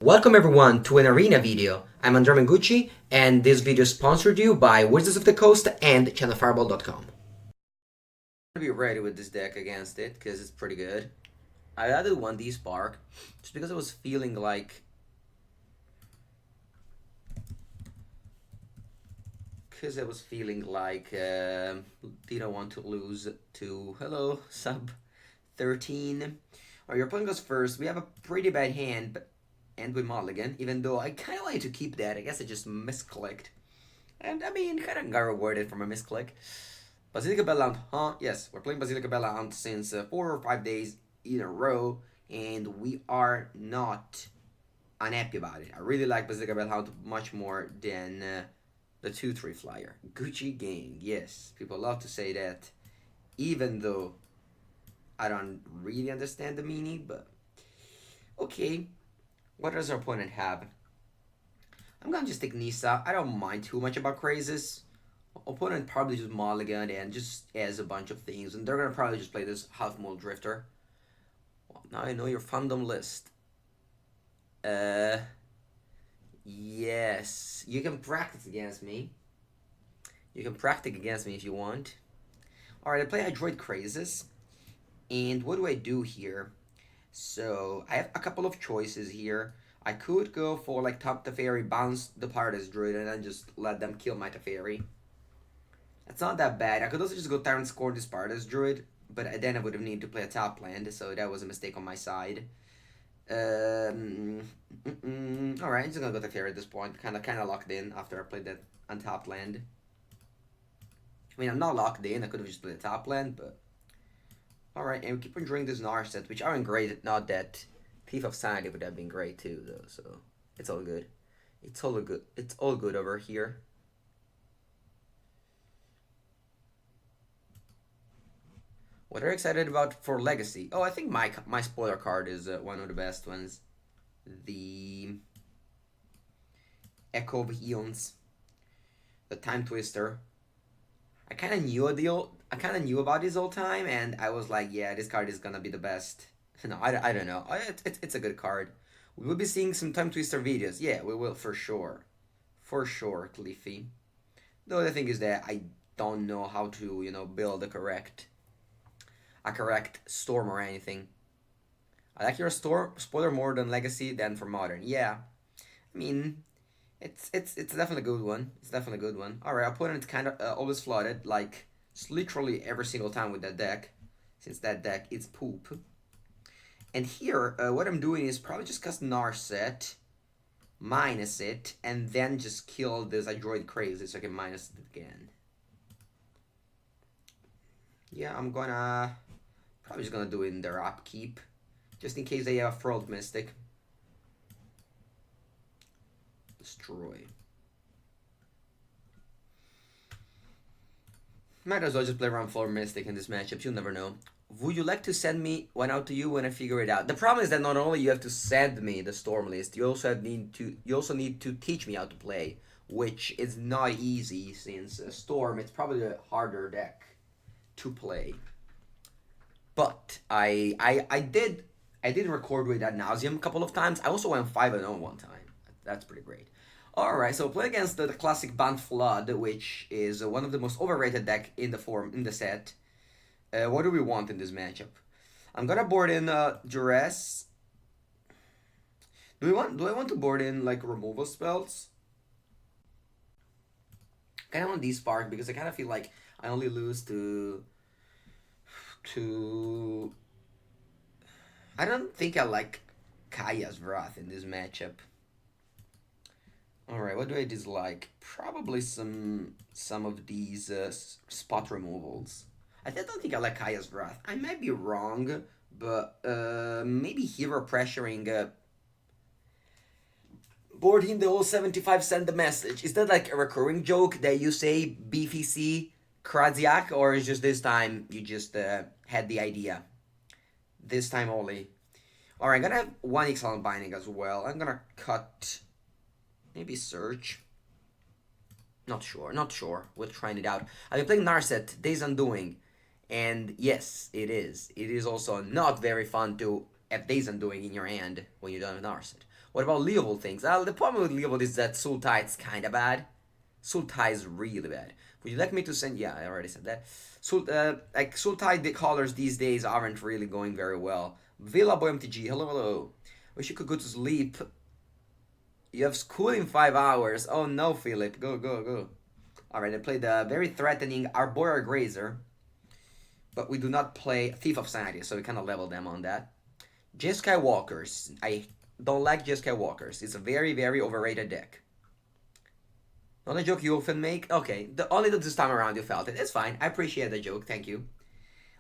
Welcome everyone to an arena video. I'm Andrea Mengucci, and this video is sponsored to you by Wizards of the Coast and channelfireball.com. I'm gonna be ready with this deck against it because it's pretty good. I added 1D Spark just because I was feeling like didn't want to lose to sub 13. Alright, your opponent goes first. We have a pretty bad hand, but and with Mulligan, even though I kind of wanted to keep that. I guess I just misclicked. And I mean, kind of got rewarded from a misclick. Basilica Bellhound, huh? Yes, we're playing Basilica Bellhound since 4 or 5 days in a row, and we are not unhappy about it. I really like Basilica Bellhound much more than the 2-3 flyer. Gucci gang, yes. People love to say that, even though I don't really understand the meaning, but okay. What does our opponent have? I'm gonna just take Nisa. I don't mind too much about crazes. Opponent probably just mulligan and just has a bunch of things, and they're gonna probably just play this half mold drifter. Well, now I know your fandom list. Yes, you can practice against me. You can practice against me if you want. All right, I play Hydroid Crazes, and what do I do here? So I have a couple of choices here. I could go for like top Teferi, bounce the Paradise Druid, and then just let them kill my Teferi. That's not that bad. I could also just go Tyrant Score this Paradise Druid, but then I would have needed to play a top land, so that was a mistake on my side. Alright, I'm just gonna go Teferi at this point. Kinda locked in after I played that untapped land. I mean, I'm not locked in. I could have just played a top land, but alright, and we keep on drawing this Narset, which aren't great. Not that Thief of Sanity would have been great too, though, so it's all good. It's all good. It's all good over here. What are you excited about for Legacy? Oh, I think my spoiler card is one of the best ones. The Echo of Eons, the Time Twister. I kind of knew about this all time, and I was like, yeah, this card is gonna be the best. No, I don't know. It's a good card. We will be seeing some Time Twister videos. Yeah, we will for sure. For sure, Cliffy. Though the thing is that I don't know how to, build a correct storm or anything. I like your spoiler more than Legacy than for Modern. Yeah. I mean, it's definitely a good one. It's definitely a good one. Alright, opponent kind of always flooded, like literally every single time with that deck, since that deck is poop. And here, what I'm doing is probably just cast Narset, minus it, and then just kill this Hydroid Crazy so I can minus it again. Yeah, I'm probably just gonna do it in their upkeep, just in case they have a Frilled Mystic. Destroy. Might as well just play around Floor Mystic in this matchup, you'll never know. Would you like to send me one out to you when I figure it out? The problem is that not only you have to send me the storm list, you also need to teach me how to play, which is not easy since storm it's probably a harder deck to play. But I did record with ad nauseum a couple of times. I also went 5-0 one time. That's pretty great. Alright, so play against the classic Bant Flood, which is one of the most overrated deck in the set. What do we want in this matchup? I'm gonna board in Duress. Do I want to board in like removal spells? Kinda want these Spark because I kinda feel like I only lose to I don't think I like Kaya's Wrath in this matchup. Alright, what do I dislike? Probably some of these spot removals. I don't think I like Kaya's Wrath. I might be wrong, but maybe hero pressuring boarding the whole 75 send the message. Is that like a recurring joke that you say BFC Kradziak, or is just this time you just had the idea? This time only. Alright, I'm gonna have one Excellent Binding as well. I'm gonna cut maybe Search. Not sure. We're trying it out. I've been playing Narset, Days Undoing. And yes, it is. It is also not very fun to have Days Undoing in your hand when you're done with Narset. What about Leovold things? The problem with Leovold is that Sultai is kind of bad. Sultai is really bad. Would you like me to send? Yeah, I already said that. Like Sultai the colors these days aren't really going very well. Villa Boy MTG, hello, hello. Wish you could go to sleep. You have school in 5 hours. Oh no, Philip, go, go, go. All right, I played the very threatening Arbora Grazer, but we do not play Thief of Sanity, so we kind of level them on that. Jeskai Walkers. I don't like Jeskai Walkers. It's a very, very overrated deck. Not a joke you often make? Okay, only this time around you felt it. It's fine. I appreciate the joke. Thank you.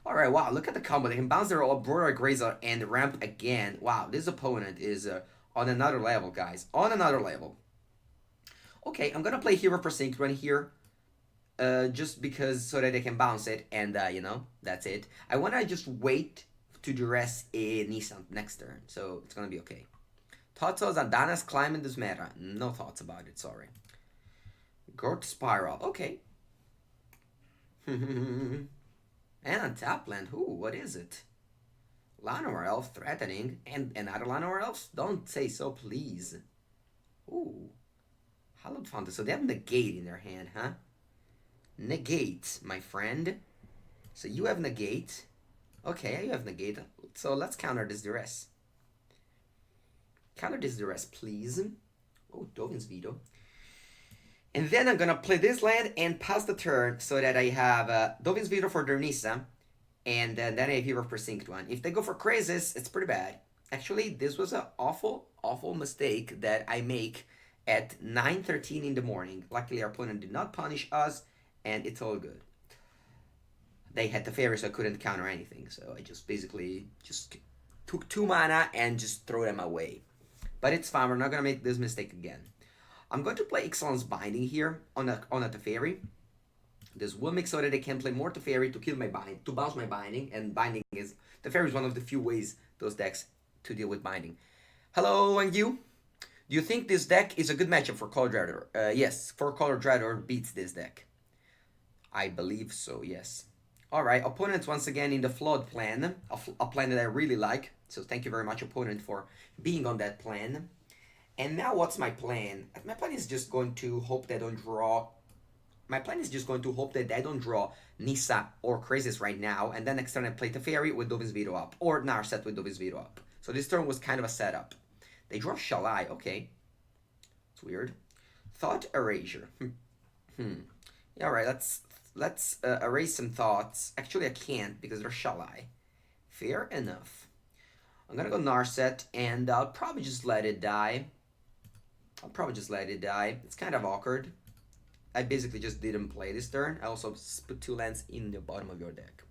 Alright, wow, look at the combo. They can bounce their Aurora Grazer and ramp again. Wow, this opponent is on another level, guys. On another level. Okay, I'm gonna play Hero Precinct Run here. Just because, so that they can bounce it, and, you know, that's it. I wanna just wait to duress a Nissan next turn, so it's gonna be okay. Thoughts on Dana's climbing this meta? No thoughts about it, sorry. Growth Spiral, okay. And on top land, ooh, what is it? Llanowar Elf threatening, and another Llanowar Elf? Don't say so, please. Ooh. Hallowed Fountain, so they have Negate in their hand, huh? Negate, my friend. So you have Negate. Okay, you have Negate. So let's counter this duress. Counter this duress, please. Oh, Dovin's Veto. And then I'm gonna play this land and pass the turn so that I have Dovin's Veto for Dernisa, and then I have Hero Precinct one. If they go for Crazes, it's pretty bad. Actually, this was an awful, awful mistake that I make at 9:13 in the morning. Luckily, our opponent did not punish us, and it's all good. They had the fairy, so I couldn't counter anything. So I just basically just took 2 mana and just throw them away. But it's fine. We're not gonna make this mistake again. I'm going to play Ixalan's Binding here on a Teferi. This will make so that I can play more Teferi to kill my bind, to bounce my Binding, and Binding is Teferi is one of the few ways those decks to deal with Binding. Hello, and you? Do you think this deck is a good matchup for Color Dreador? Yes, for Color Dreador beats this deck. I believe so, yes. Alright, opponents once again in the Flood plan, a plan that I really like. So thank you very much, opponent, for being on that plan. And now what's my plan? My plan is just going to hope they don't draw... My plan is just going to hope that they don't draw Nissa or Crazes right now, and then next turn I play Teferi with Dovin's Veto up, or Narset with Dovin's Veto up. So this turn was kind of a setup. They draw Shalai, okay. It's weird. Thought Erasure. Yeah, alright, let's erase some thoughts. Actually, I can't because they're Shalai. Fair enough. I'm gonna go Narset, and I'll probably just let it die. It's kind of awkward. I basically just didn't play this turn. I also put 2 lands in the bottom of your deck.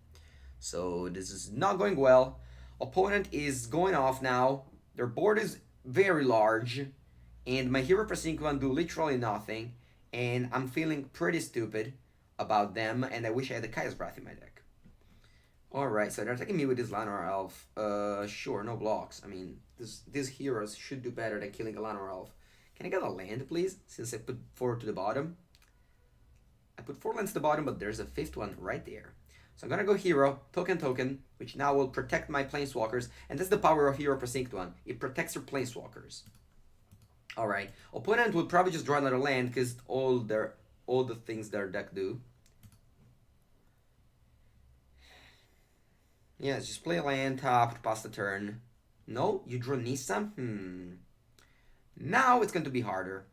So this is not going well. Opponent is going off now. Their board is very large. And my Hero Precinct one do literally nothing. And I'm feeling pretty stupid about them. And I wish I had the Kaya's Breath in my deck. Alright, so they're attacking me with this Llanowar Elf. Sure, no blocks. I mean, these heroes should do better than killing a Llanowar Elf. Can I get a land, please? Since I put 4 to the bottom. I put 4 lands to the bottom, but there's a 5th one right there. So I'm gonna go Hero, token, which now will protect my Planeswalkers. And that's the power of Hero Precinct one. It protects your Planeswalkers. Alright. Opponent will probably just draw another land, because all the things their deck do. Yeah, just play a land, tap, pass the turn. No? You draw Nissa? Now it's going to be harder.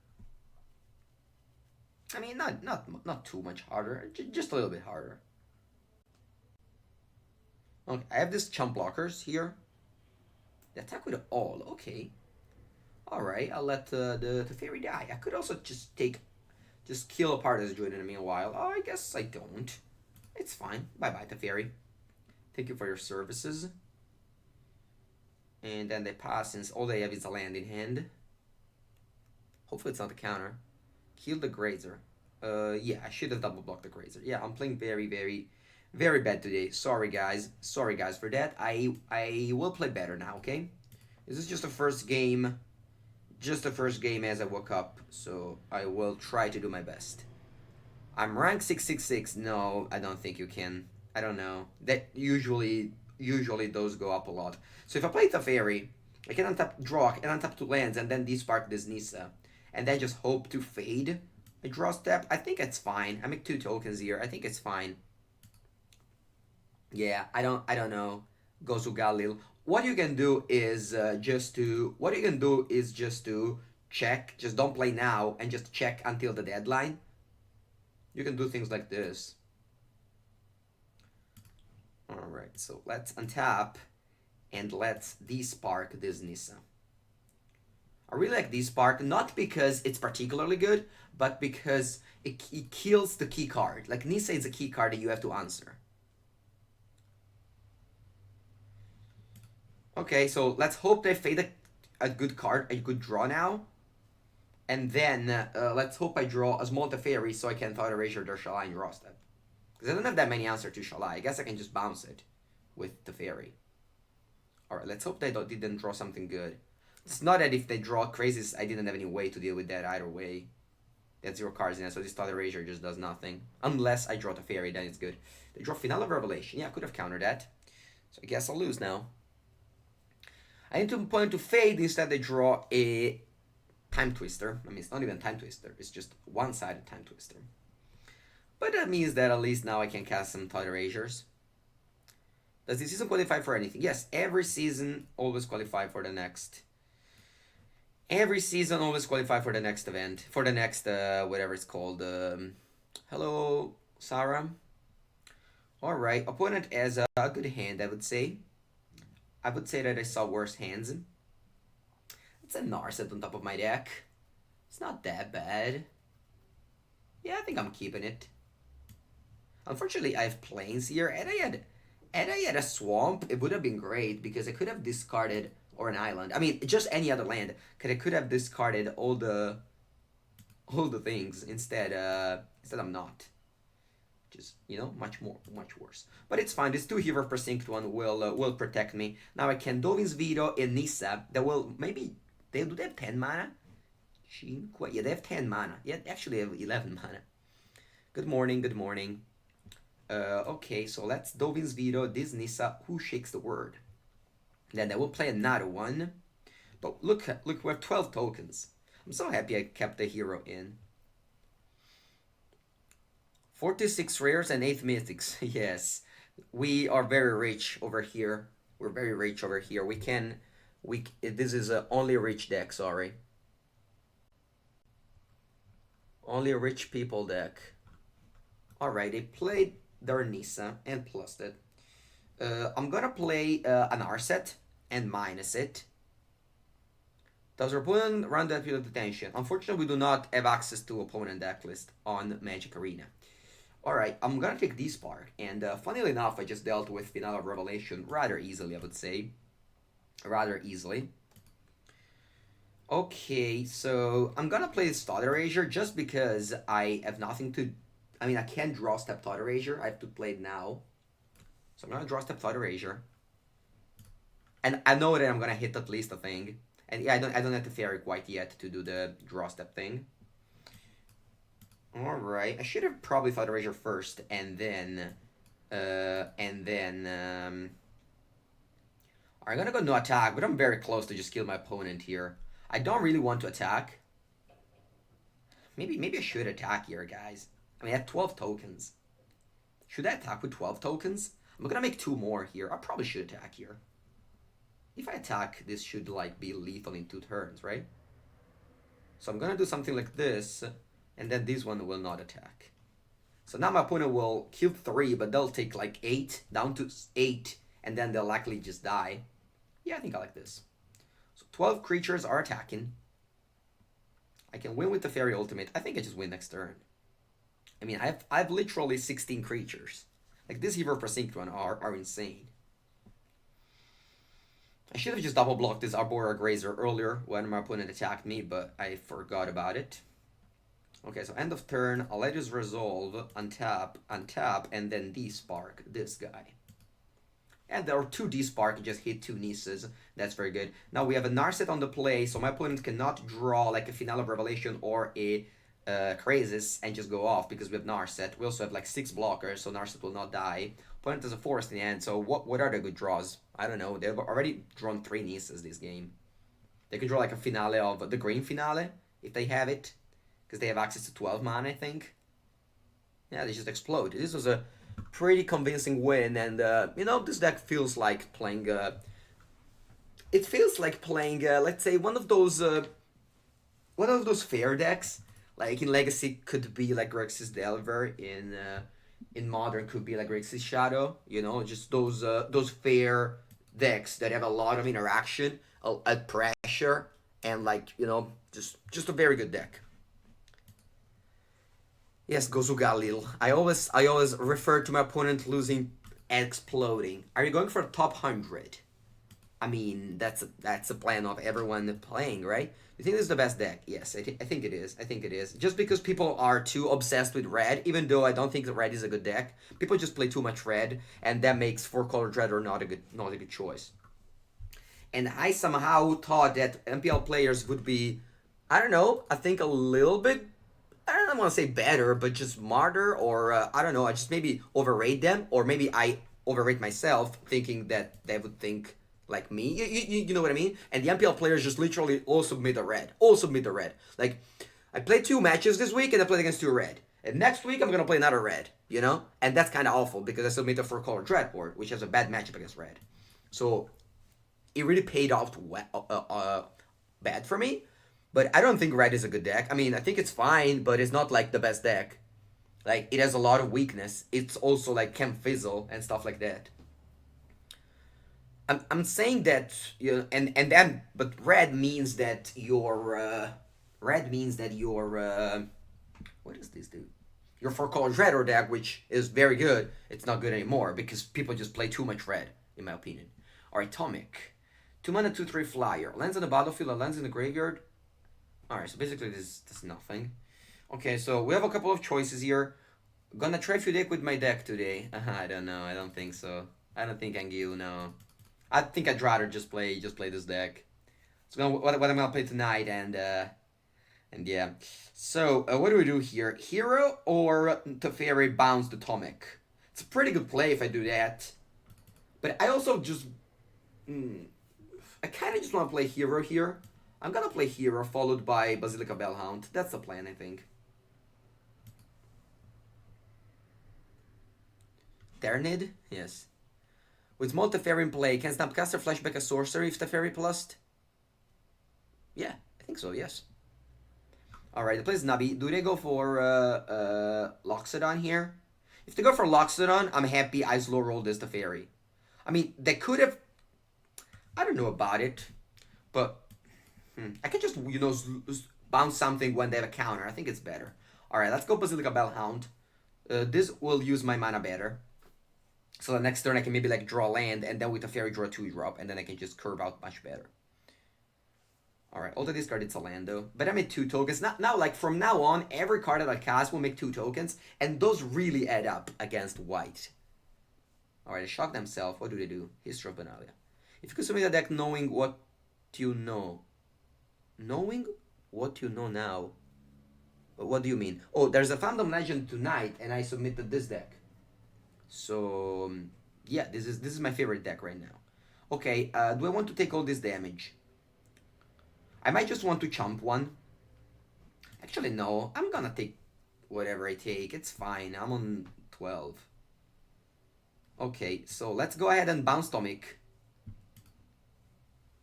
I mean, not too much harder, just a little bit harder. Okay, I have these chump blockers here. They attack with all, okay. Alright, I'll let the fairy die. I could also just kill a part of this druid in a meanwhile. Oh, I guess I don't. It's fine. Bye-bye, the fairy. Thank you for your services. And then they pass since all they have is a land in hand. Hopefully it's not a counter. Kill the Grazer. Yeah, I should have double blocked the Grazer. Yeah, I'm playing very, very, very bad today. Sorry, guys. Sorry, guys, for that. I will play better now, okay? This is just the first game. Just the first game as I woke up. So I will try to do my best. I'm rank 666. No, I don't think you can. I don't know. That usually those go up a lot. So if I play Teferi, I can untap, draw, and untap 2 lands, and then discard this Nissa. And then just hope to fade. I draw step. I think it's fine. I make 2 tokens here. I think it's fine. Yeah, I don't know. Gozu Galil. What you can do is just to check. Just don't play now and just check until the deadline. You can do things like this. Alright, so let's untap and let's despark this Nissa. I really like despark, not because it's particularly good, but because it kills the key card. Like Nissa is a key card that you have to answer. Okay, so let's hope they fade a good card, a good draw now. And then let's hope I draw a small Teferi so I can Thought Erasure their Shalai and draw step. Because I don't have that many answers to Shalai. I guess I can just bounce it with Teferi. Alright, let's hope they didn't draw something good. It's not that if they draw crazies, I didn't have any way to deal with that either way. They had 0 cards in it, so this Thought Erasure just does nothing. Unless I draw Teferi, then it's good. They draw Finale of Revelation. Yeah, I could have countered that. So I guess I'll lose now. I need to point to fade, instead they draw a Time Twister. I mean, it's not even Time Twister, it's just one-sided Time Twister. But that means that at least now I can cast some Thought Erasures. Does this season qualify for anything? Yes, every season always qualify for the next. Every season always qualify for the next event. For the next, whatever it's called. Hello, Sarah. Alright, opponent has a good hand, I would say. I would say that I saw worse hands. It's a Narset on top of my deck. It's not that bad. Yeah, I think I'm keeping it. Unfortunately, I have plains here, and I had a swamp. It would have been great because I could have discarded, or an island. I mean, just any other land. Cause I could have discarded all the things instead. Instead, I'm not. Just, you know, much worse. But it's fine. This 2 Hero Precinct one will protect me. Now I can Dovin's Veto and Nissa. That will maybe they have 10 mana. Yeah, they have 10 mana. Yeah, actually they have 11 mana. Good morning. Good morning. Okay, so let's Dovin's Veto this Nissa. Who shakes the word? Then I will play another one. But look, we have 12 tokens. I'm so happy I kept the hero in. 46 rares and 8 mythics. Yes, we are very rich over here. We're very rich over here. This is only a rich deck, sorry. Only a rich people deck. Alright, they played their Nissa and plus it. I'm gonna play an Arset and minus it. Does our opponent run that field of detention? Unfortunately, we do not have access to opponent deck list on Magic Arena. Alright, I'm gonna take Despark, and funnily enough, I just dealt with Finale of Revelation rather easily, I would say. Rather easily. Okay, so I'm gonna play Thought Erasure just because I have nothing to... I mean, I can't draw step Thought Erasure, I have to play it now. So I'm gonna draw step Thought Erasure. And I know that I'm gonna hit at least a thing. And yeah, I don't have to Fairy quite yet to do the draw step thing. Alright, I should have probably Thought Erasure first, and then... I'm gonna go no attack, but I'm very close to just kill my opponent here. I don't really want to attack. Maybe I should attack here, guys. I mean, I have 12 tokens. Should I attack with 12 tokens? I'm gonna make 2 more here. I probably should attack here. If I attack, this should, like, be lethal in 2 turns, right? So I'm gonna do something like this, and then this one will not attack. So now my opponent will kill 3, but they'll take, like, 8, down to 8, and then they'll likely just die. Yeah, I think I like this. So 12 creatures are attacking. I can win with the Fairy Ultimate. I think I just win next turn. I mean, I have literally 16 creatures. Like, this Hero Precinct one are insane. I should have just double blocked this Arbora Grazer earlier when my opponent attacked me, but I forgot about it. Okay, so end of turn, I'll let this resolve, untap, and then despark this guy. And there are 2 despark, just hit 2 Nissas. That's very good. Now we have a Narset on the play, so my opponent cannot draw like a Finale of Revelation or a Crazes and just go off because we have Narset. We also have like 6 blockers, so Narset will not die. Opponent has a Forest in the end, so what are the good draws? I don't know. They've already drawn 3 Nieces this game. They could draw like a finale of the green finale if they have it, because they have access to 12 mana, I think. Yeah, they just explode. This was a pretty convincing win, and this deck feels like playing. It feels like playing, let's say, one of those fair decks. Like in Legacy, could be like Grixis Delver. In Modern, could be like Grixis Shadow. Just those fair decks that have a lot of interaction, a pressure, and like just a very good deck. Yes, Gozu Galil. I always refer to my opponent losing exploding. Are you going for a top 100? I mean, that's a plan of everyone playing, right? You think this is the best deck? Yes, I think it is. I think it is. Just because people are too obsessed with red, even though I don't think that red is a good deck, people just play too much red, and that makes 4-color Dreader not a good choice. And I somehow thought that MPL players would be, I don't know, I think a little bit, I don't want to say better, but just smarter, or I don't know, I just maybe overrate them, or maybe I overrate myself, thinking that they would think like me. You know what I mean? And the MPL players just literally all submit the red. All submit the red. Like, I played 2 matches this week, and I played against 2 red. And next week, I'm going to play another red, And that's kind of awful, because I submit a 4-color Dreadboard, which has a bad matchup against red. So, it really paid off bad for me. But I don't think red is a good deck. I mean, I think it's fine, but it's not like the best deck. Like, it has a lot of weakness. It's also like can fizzle and stuff like that. I'm saying that but red means that what does this do? Your 4-color Dreader deck, which is very good, it's not good anymore because people just play too much red, in my opinion. Alright, Atomic. 2 mana, 2/3 flyer. Lands on the battlefield and lands in the graveyard. Alright, so basically this is nothing. Okay, so we have a couple of choices here. Gonna try few deck with my deck today. I don't know, I don't think so. I don't think Anguille, no. I think I'd rather just play this deck. So what I'm gonna play tonight, and yeah. So what do we do here? Hero or Teferi bounce the Atomic? It's a pretty good play if I do that. But I also just I kind of just want to play Hero here. I'm gonna play Hero followed by Basilica Bellhound. That's the plan, I think. Ternid? Yes. With small Teferi in play, can Snapcaster flashback a sorcery if Teferi plussed? Yeah, I think so, yes. Alright, the play is Nabi. Do they go for Loxodon here? If they go for Loxodon, I'm happy I slow rolled this Teferi. I mean, they could have... I don't know about it, but I can just, bounce something when they have a counter. I think it's better. Alright, let's go Basilica Bellhound. This will use my mana better. So the next turn I can maybe like draw land, and then with a fairy draw a 2-drop, and then I can just curve out much better. Alright, also discard it's a land though. But I made 2 tokens. Now, like from now on, every card that I cast will make 2 tokens, and those really add up against white. Alright, they shock themselves. What do they do? History of Benalia. If you could submit a deck knowing what you know. Knowing what you know now? What do you mean? Oh, there's a Phantom Legend tonight, and I submitted this deck. So, yeah, this is my favorite deck right now. Okay, do I want to take all this damage? I might just want to chump one. Actually, no. I'm gonna take whatever I take. It's fine. I'm on 12. Okay, so let's go ahead and bounce Atomic.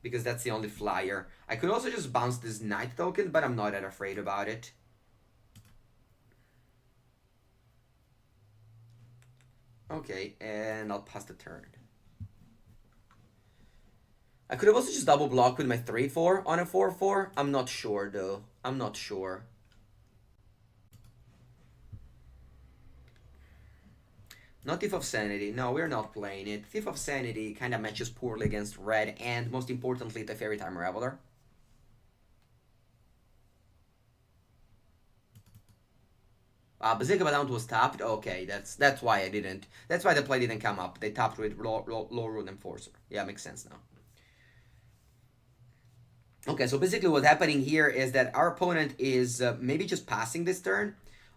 Because that's the only flyer. I could also just bounce this Knight token, but I'm not that afraid about it. Okay, and I'll pass the turn. I could have also just double block with my 3/4 on a 4/4. I'm not sure though. I'm not sure. Not Thief of Sanity. No, we're not playing it. Thief of Sanity kind of matches poorly against red, and most importantly, the Fairy Time Reveler. Basilica Bellhound was tapped. Okay, that's why I didn't. That's why the play didn't come up. They tapped with low Rune Enforcer. Yeah, makes sense now. Okay, so basically what's happening here is that our opponent is maybe just passing this turn.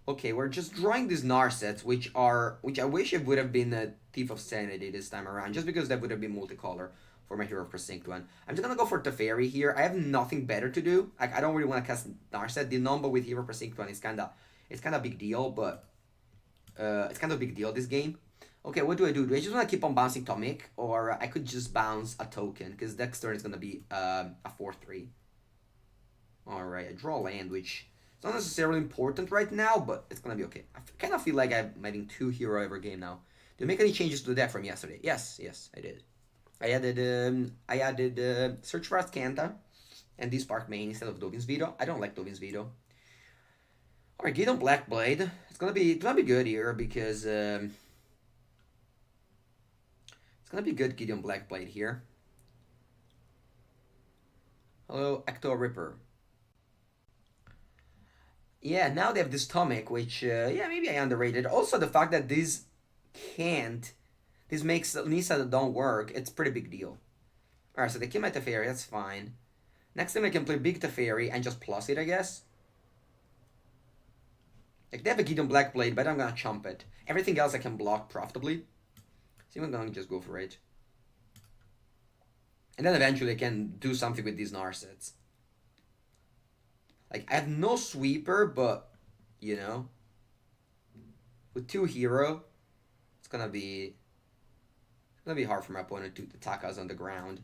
Okay, we're just drawing these Narsets, which I wish it would have been a Thief of Sanity this time around, just because that would have been multicolor for my Hero of Precinct one. I'm just gonna go for Teferi here. I have nothing better to do. Like I don't really want to cast Narset. The number with Hero of Precinct one is kinda big deal, but it's kind of a big deal this game. Okay, what do I do? Do I just want to keep on bouncing Tomic, or I could just bounce a token because next turn is gonna be a 4/3. All right, I draw a land, which is not necessarily important right now, but it's gonna be okay. I kind of feel like I'm having two hero every game now. Did you make any changes to the deck from yesterday? Yes, yes, I did. I added Search for Ascanta and this Spark main instead of Dovin's Veto. I don't like Dovin's Veto. All right, Gideon Blackblade. It's gonna be good here because it's gonna be good Gideon Blackblade here. Hello, Ecto Ripper. Yeah, now they have this Tomic, which yeah, maybe I underrated. Also, the fact that can't, this makes Nisa don't work. It's a pretty big deal. All right, so they kill my Teferi. That's fine. Next time I can play Big Teferi and just plus it, I guess. Like they have a Gideon Blackblade, but I'm gonna chump it. Everything else I can block profitably. So I'm gonna just go for it. And then eventually I can do something with these Narsets. Like, I have no sweeper, but, you know, with two hero, it's gonna be hard for my opponent to attack us on the ground.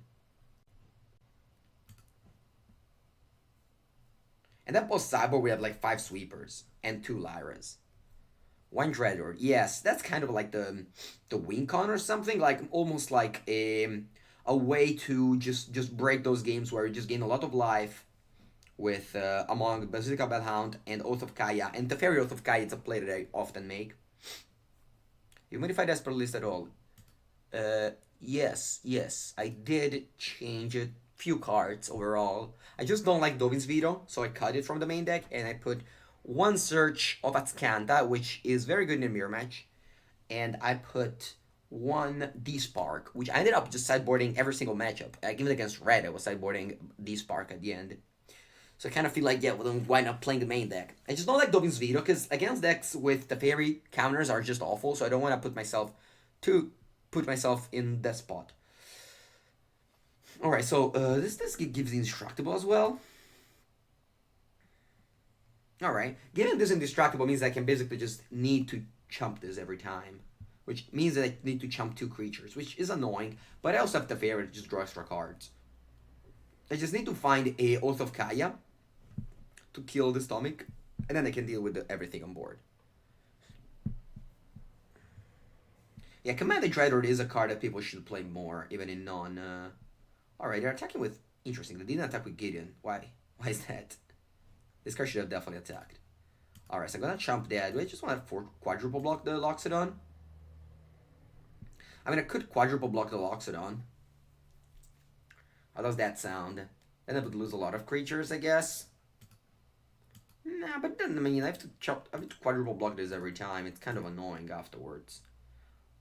And then post Cyborg, we have like five sweepers and two Lyras. One Dreadlord. Yes, that's kind of like the win con or something, like almost like a way to just break those games where you just gain a lot of life with among Basilica Bellhound and Oath of Kaya. And the Fairy Oath of Kaya, it's a play that I often make. You modified Esper list at all? Uh, yes, I did change a few cards overall. I just don't like Dovin's Veto, so I cut it from the main deck and I put one Search of Atscanta, which is very good in a mirror match, and I put one D-Spark, which I ended up just sideboarding every single matchup. Like, even against Red, I was sideboarding D-Spark at the end. So I kind of feel like, yeah, well, then why not playing the main deck? I just don't like Dovin's Veto, because against decks with the fairy counters are just awful, so I don't want to put myself in that spot. Alright, so this gives Indestructible as well. Alright, giving this Indestructible means I can basically just need to chump this every time. Which means that I need to chump two creatures, which is annoying, but I also have the fairy to just draw extra cards. I just need to find a Oath of Kaya to kill the stomach, and then I can deal with everything on board. Yeah, Command the Dreadlord is a card that people should play more, even in non. Alright, they're attacking with. Interesting, they didn't attack with Gideon. Why? Why is that? This card should have definitely attacked. Alright, so I'm gonna chump that. Do I just want to quadruple block the Loxodon? I mean, I could quadruple block the Loxodon. How does that sound? Then I would lose a lot of creatures, I guess. Nah, but then, I mean, I have to quadruple block this every time. It's kind of annoying afterwards.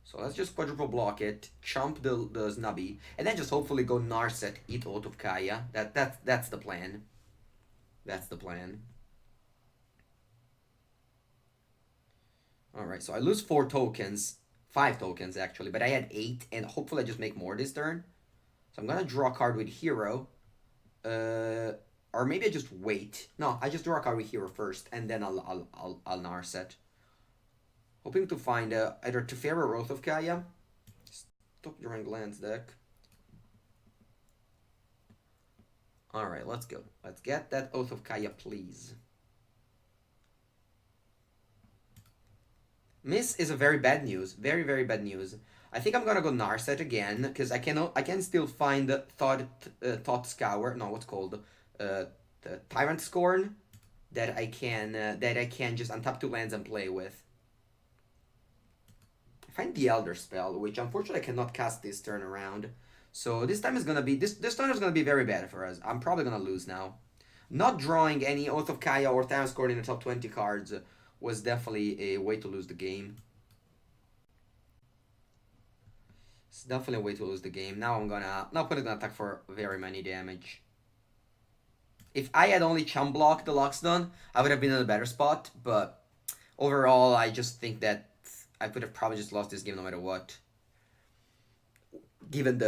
So let's just quadruple block it, chump the Snubby, and then just hopefully go Narset, eat Oath of Kaya. That's the plan. That's the plan. Alright, so I lose 4 tokens. 5 tokens, actually, but I had 8, and hopefully I just make more this turn. So I'm gonna draw a card with Hero. Or maybe I just wait. No, I just draw a card with Hero first, and then I'll Narset. Hoping to find either Teferi or Oath of Kaya. Stop drawing lands deck. Alright, let's go. Let's get that Oath of Kaya, please. Miss is a very bad news. Very, very bad news. I think I'm gonna go Narset again, because I can still find Thought Scour. No, what's called? The Tyrant Scorn that I can just untap 2 lands and play with. I find the Elder Spell, which unfortunately I cannot cast this turn around. So this time is gonna be this turn is gonna be very bad for us. I'm probably gonna lose now. Not drawing any Oath of Kaya or Tyrant Scorn in the top 20 cards was definitely a way to lose the game. It's definitely a way to lose the game. Now I'm gonna attack for very many damage. If I had only chum blocked the Loxodon, I would have been in a better spot, but overall, I just think that I could have probably just lost this game no matter what. Given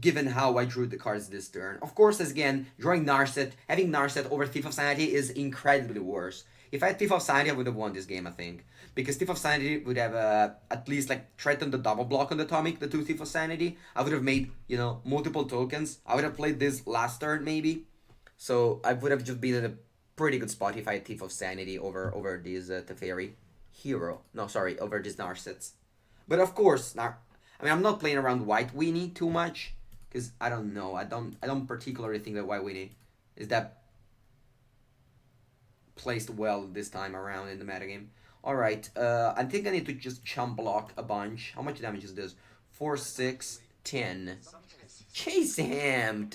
given how I drew the cards this turn. Of course, as again, drawing Narset, having Narset over Thief of Sanity is incredibly worse. If I had Thief of Sanity, I would have won this game, I think. Because Thief of Sanity would have at least like threatened the double block on the Atomic, the two Thief of Sanity. I would have made, you know, multiple tokens. I would have played this last turn, maybe. So I would have just been in a pretty good spot if I had Thief of Sanity over this Teferi hero. No, sorry, over these Narsets. But of course, I mean, I'm not playing around White Weenie too much because I don't know. I don't particularly think that White Weenie is that placed well this time around in the metagame. All right, I think I need to just chump block a bunch. How much damage is this? 4, 6, 10. Chase him.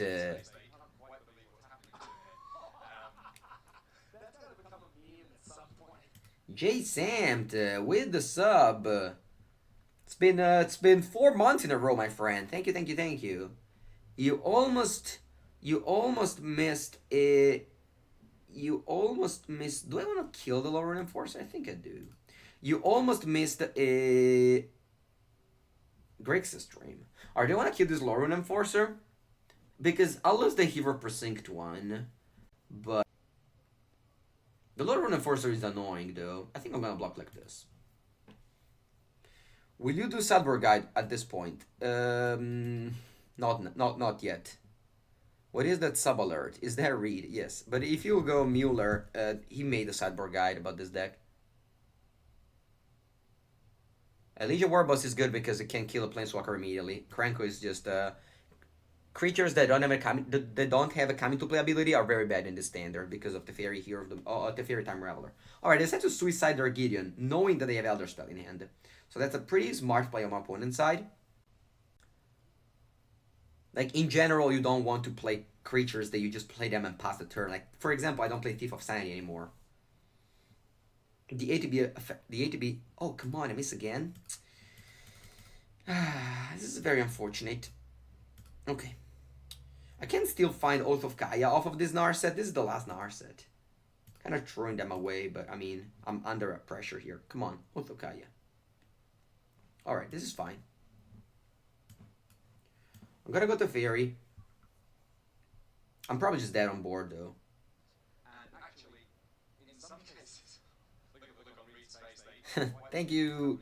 Jay Samt with the sub. It's been 4 months in a row, my friend. Thank you, thank you, thank you. You almost missed it. You almost missed. Do I want to kill the Lord Enforcer? I think I do. You almost missed a Grixis stream. Alright, do I want to kill this Lord Enforcer? Because I'll lose the Hero Precinct one, but the Lord Enforcer is annoying though. I think I'm gonna block like this. Will you do Sideboard Guide at this point? Not yet. What is that sub alert? Is that read? Yes. But if you go Muller, he made a sideboard guide about this deck. Legion Warboss is good because it can kill a Planeswalker immediately. Kranko is just creatures that don't have a coming to play ability are very bad in the standard because of the Fairy here of the Fairy Time Raveler. Alright, I decided to suicide their Gideon, knowing that they have Elder Spell in hand. So that's a pretty smart play on my opponent's side. Like, in general, you don't want to play creatures that you just play them and pass the turn. Like, for example, I don't play Thief of Sanity anymore. The ATB... Oh, come on, I miss again. This is very unfortunate. Okay. I can still find Oath of Kaya off of this Narset. This is the last Narset. Kind of throwing them away, but, I mean, I'm under pressure here. Come on, Oath of Kaya. Alright, this is fine. I'm gonna go to Fairy. I'm probably just dead on board though. And actually, in some cases, look on read space. Thank you.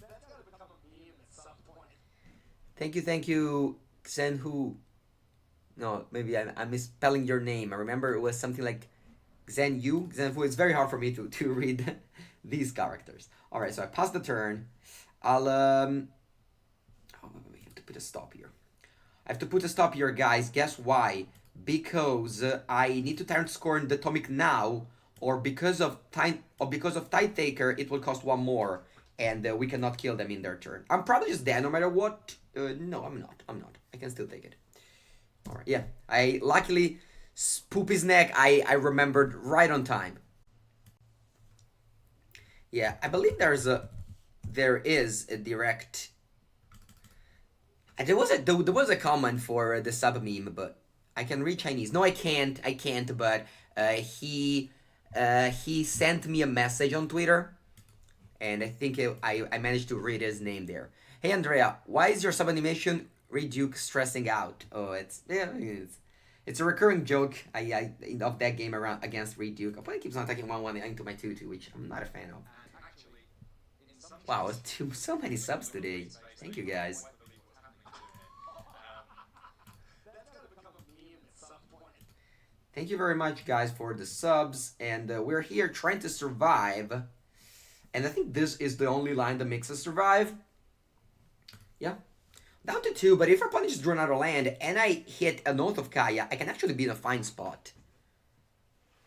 That's gonna become a meme at some point. Thank you, Xenhu. No, maybe I'm misspelling your name. I remember it was something like Xenhu. It's very hard for me to read these characters. Alright, so I passed the turn. I'll we have to put a stop here. I have to put a stop here, guys. Guess why? Because I need to turn score in the Atomic now, or because of Tide Taker, it will cost one more, and we cannot kill them in their turn. I'm probably just dead no matter what. No, I'm not. I can still take it. Alright, yeah. I luckily poop his neck. I remembered right on time. Yeah, I believe there is a direct. There was a comment for the sub meme, but I can read Chinese. No, I can't. But he sent me a message on Twitter, and I think I managed to read his name there. Hey Andrea, why is your sub animation Reduke stressing out? Oh, it's a recurring joke of that game around against Reduke. Opponent keeps on attacking 1/1 into my 2/2, which I'm not a fan of. Wow, so many subs today. Thank you guys. Thank you very much, guys, for the subs. And we're here trying to survive. And I think this is the only line that makes us survive. Yeah. Down to 2, but if our opponent just drew another land and I hit a Oath of Kaya, I can actually be in a fine spot.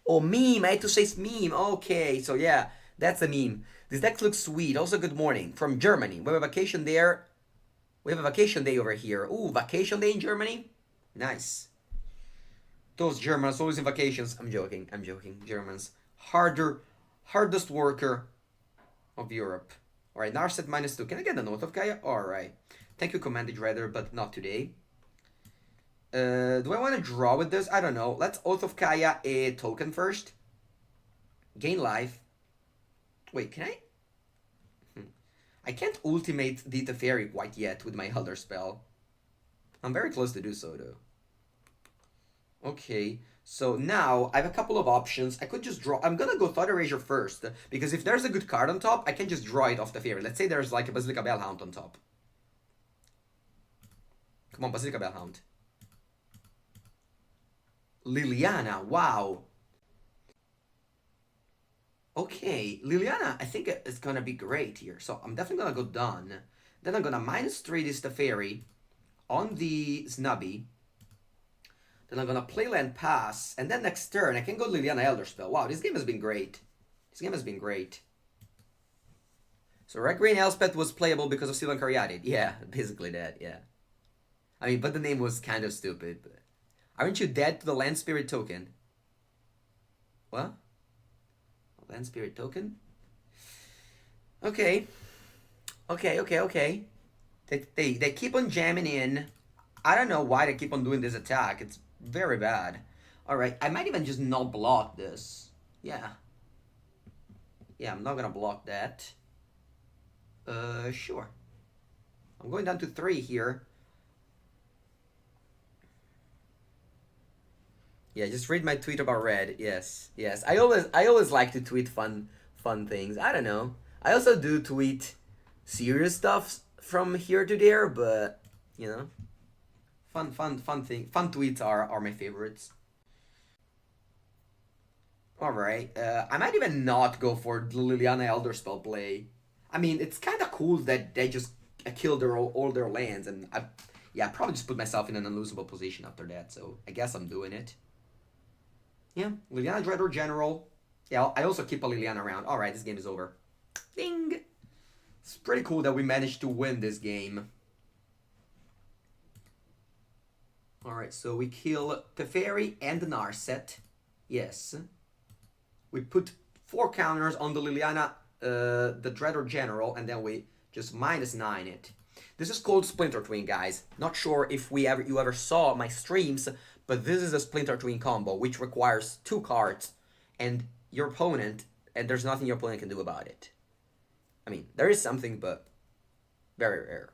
Oh, meme. I had to say meme. Okay, so yeah, that's a meme. This deck looks sweet. Also, good morning from Germany. We have a vacation there. We have a vacation day over here. Ooh, vacation day in Germany? Nice. Those Germans always in vacations. I'm joking. Germans. Hardest worker of Europe. Alright, Narset -2. Can I get the Note of Gaia? Alright. Thank you, Commanded Raider, but not today. Do I want to draw with this? I don't know. Let's Oath of Kaya a token first. Gain life. Wait, can I? I can't ultimate the Teferi quite yet with my Elder spell. I'm very close to do so, though. Okay, so now I have a couple of options. I could just draw. I'm gonna go Thought Erasure first, because if there's a good card on top, I can just draw it off the Teferi. Let's say there's like a Basilica Bellhound on top. Come on, Basilica Bellhound. Liliana, wow. Okay, Liliana, I think it's gonna be great here. So I'm definitely gonna go done. Then I'm gonna -3 this Teferi on the Snubby. Then I'm gonna play land pass, and then next turn I can go Liliana Elder Spell. Wow, this game has been great. This game has been great. So Red Green Elspeth was playable because of Silan Caryatid. Yeah, basically that, yeah. I mean, but the name was kind of stupid. But... Aren't you dead to the Land Spirit token? What? Land Spirit token? Okay. Okay. They keep on jamming in. I don't know why they keep on doing this attack. It's very bad. Alright, I might even just not block this. Yeah. Yeah, I'm not gonna block that. Sure. I'm going down to 3 here. Yeah, just read my tweet about red. Yes. I always like to tweet fun things. I don't know. I also do tweet serious stuff from here to there, but you know, fun tweets are my favorites. All right. I might even not go for the Liliana Elder spell play. I mean, it's kind of cool that they just killed all their lands, and I probably just put myself in an unlosable position after that. So I guess I'm doing it. Yeah, Liliana Dreador General. Yeah, I also keep a Liliana around. Alright, this game is over. Ding! It's pretty cool that we managed to win this game. Alright, so we kill Teferi and the Narset. Yes. We put 4 counters on the Liliana, the Dreador General, and then we just -9 it. This is called Splinter Twin, guys. Not sure if you ever saw my streams, but this is a Splinter Twin combo, which requires 2 cards and your opponent, and there's nothing your opponent can do about it. I mean, there is something, but very rare.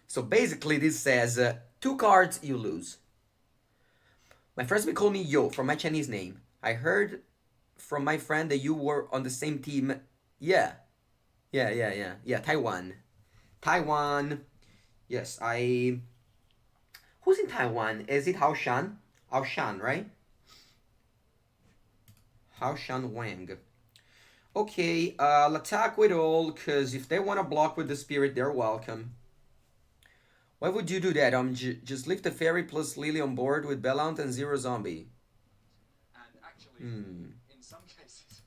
So basically, this says 2 cards, you lose. My friends may call me Yo from my Chinese name. I heard from my friend that you were on the same team. Yeah, Taiwan. Yes, Who's in Taiwan? Is it Hao Shan? Hao Shan, right? Hao Shan Wang. Okay, I'll attack with all, because if they want to block with the spirit, they're welcome. Why would you do that? Just leave the fairy plus Lily on board with Bellant and 0 zombie. And actually, in some cases,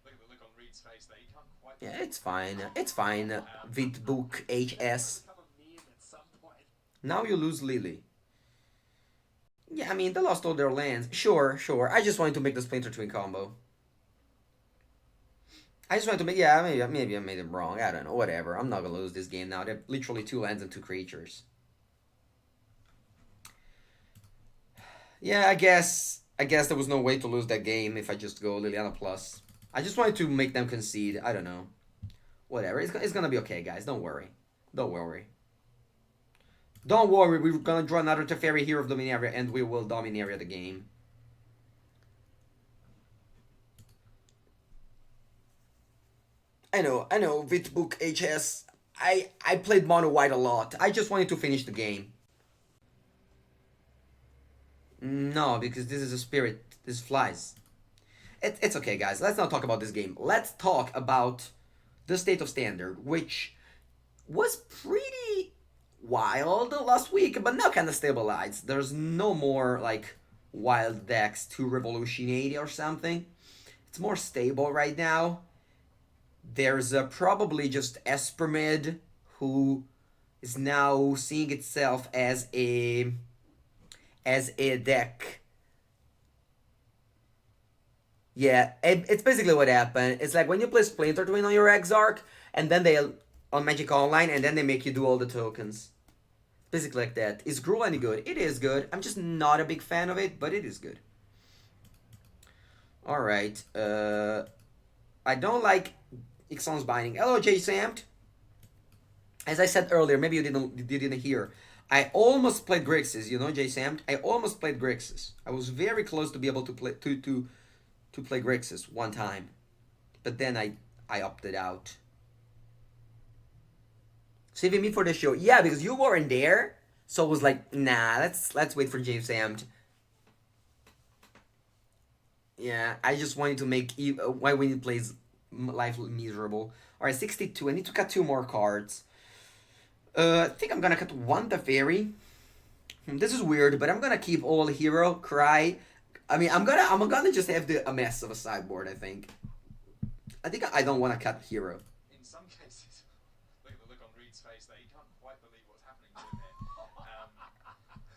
look at the look on Reed's face there. He can't quite. Yeah, it's fine. It's fine. Vidbook HS. Now you lose Lily. Yeah, I mean, they lost all their lands. Sure. I just wanted to make the Splinter Twin combo. I just wanted to make... Yeah, maybe I made it wrong. I don't know. Whatever. I'm not going to lose this game now. They're literally 2 lands and 2 creatures. Yeah, I guess there was no way to lose that game if I just go Liliana Plus. I just wanted to make them concede. I don't know. Whatever. It's going to be okay, guys. Don't worry. Don't worry, we're gonna draw another Teferi Hero of Dominaria and we will Dominaria the game. I know, Vitbook HS. I played Mono White a lot. I just wanted to finish the game. No, because this is a spirit. This flies. It's okay, guys. Let's not talk about this game. Let's talk about the State of Standard, which was pretty wild last week, but now kind of stabilized. There's no more like wild decks to Revolution 80 or something. It's more stable right now. There's probably just Esper mid, who is now seeing itself as a deck. Yeah, it's basically what happened. It's like when you play Splinter Twin on your Exarch, and then they on Magic Online, and then they make you do all the tokens. Basically like that. Is Gruul any good? It is good. I'm just not a big fan of it, but it is good. Alright. I don't like Ixon's Binding. Hello, J Samt. As I said earlier, maybe you didn't hear. I almost played Grixis, you know, J Samt. I almost played Grixis. I was very close to be able to play Grixis one time. But then I opted out. Saving me for the show. Yeah, because you weren't there. So it was like, nah, let's wait for James Samt. Yeah, I just wanted to make why we need plays life miserable. Alright, 62. I need to cut 2 more cards. I think I'm gonna cut 1 Teferi. This is weird, but I'm gonna keep all hero, cry. I mean, I'm gonna just have a mess of a sideboard. I think I don't want to cut hero. In some cases, look at the look on Reed's face there. He can't quite believe what's happening to him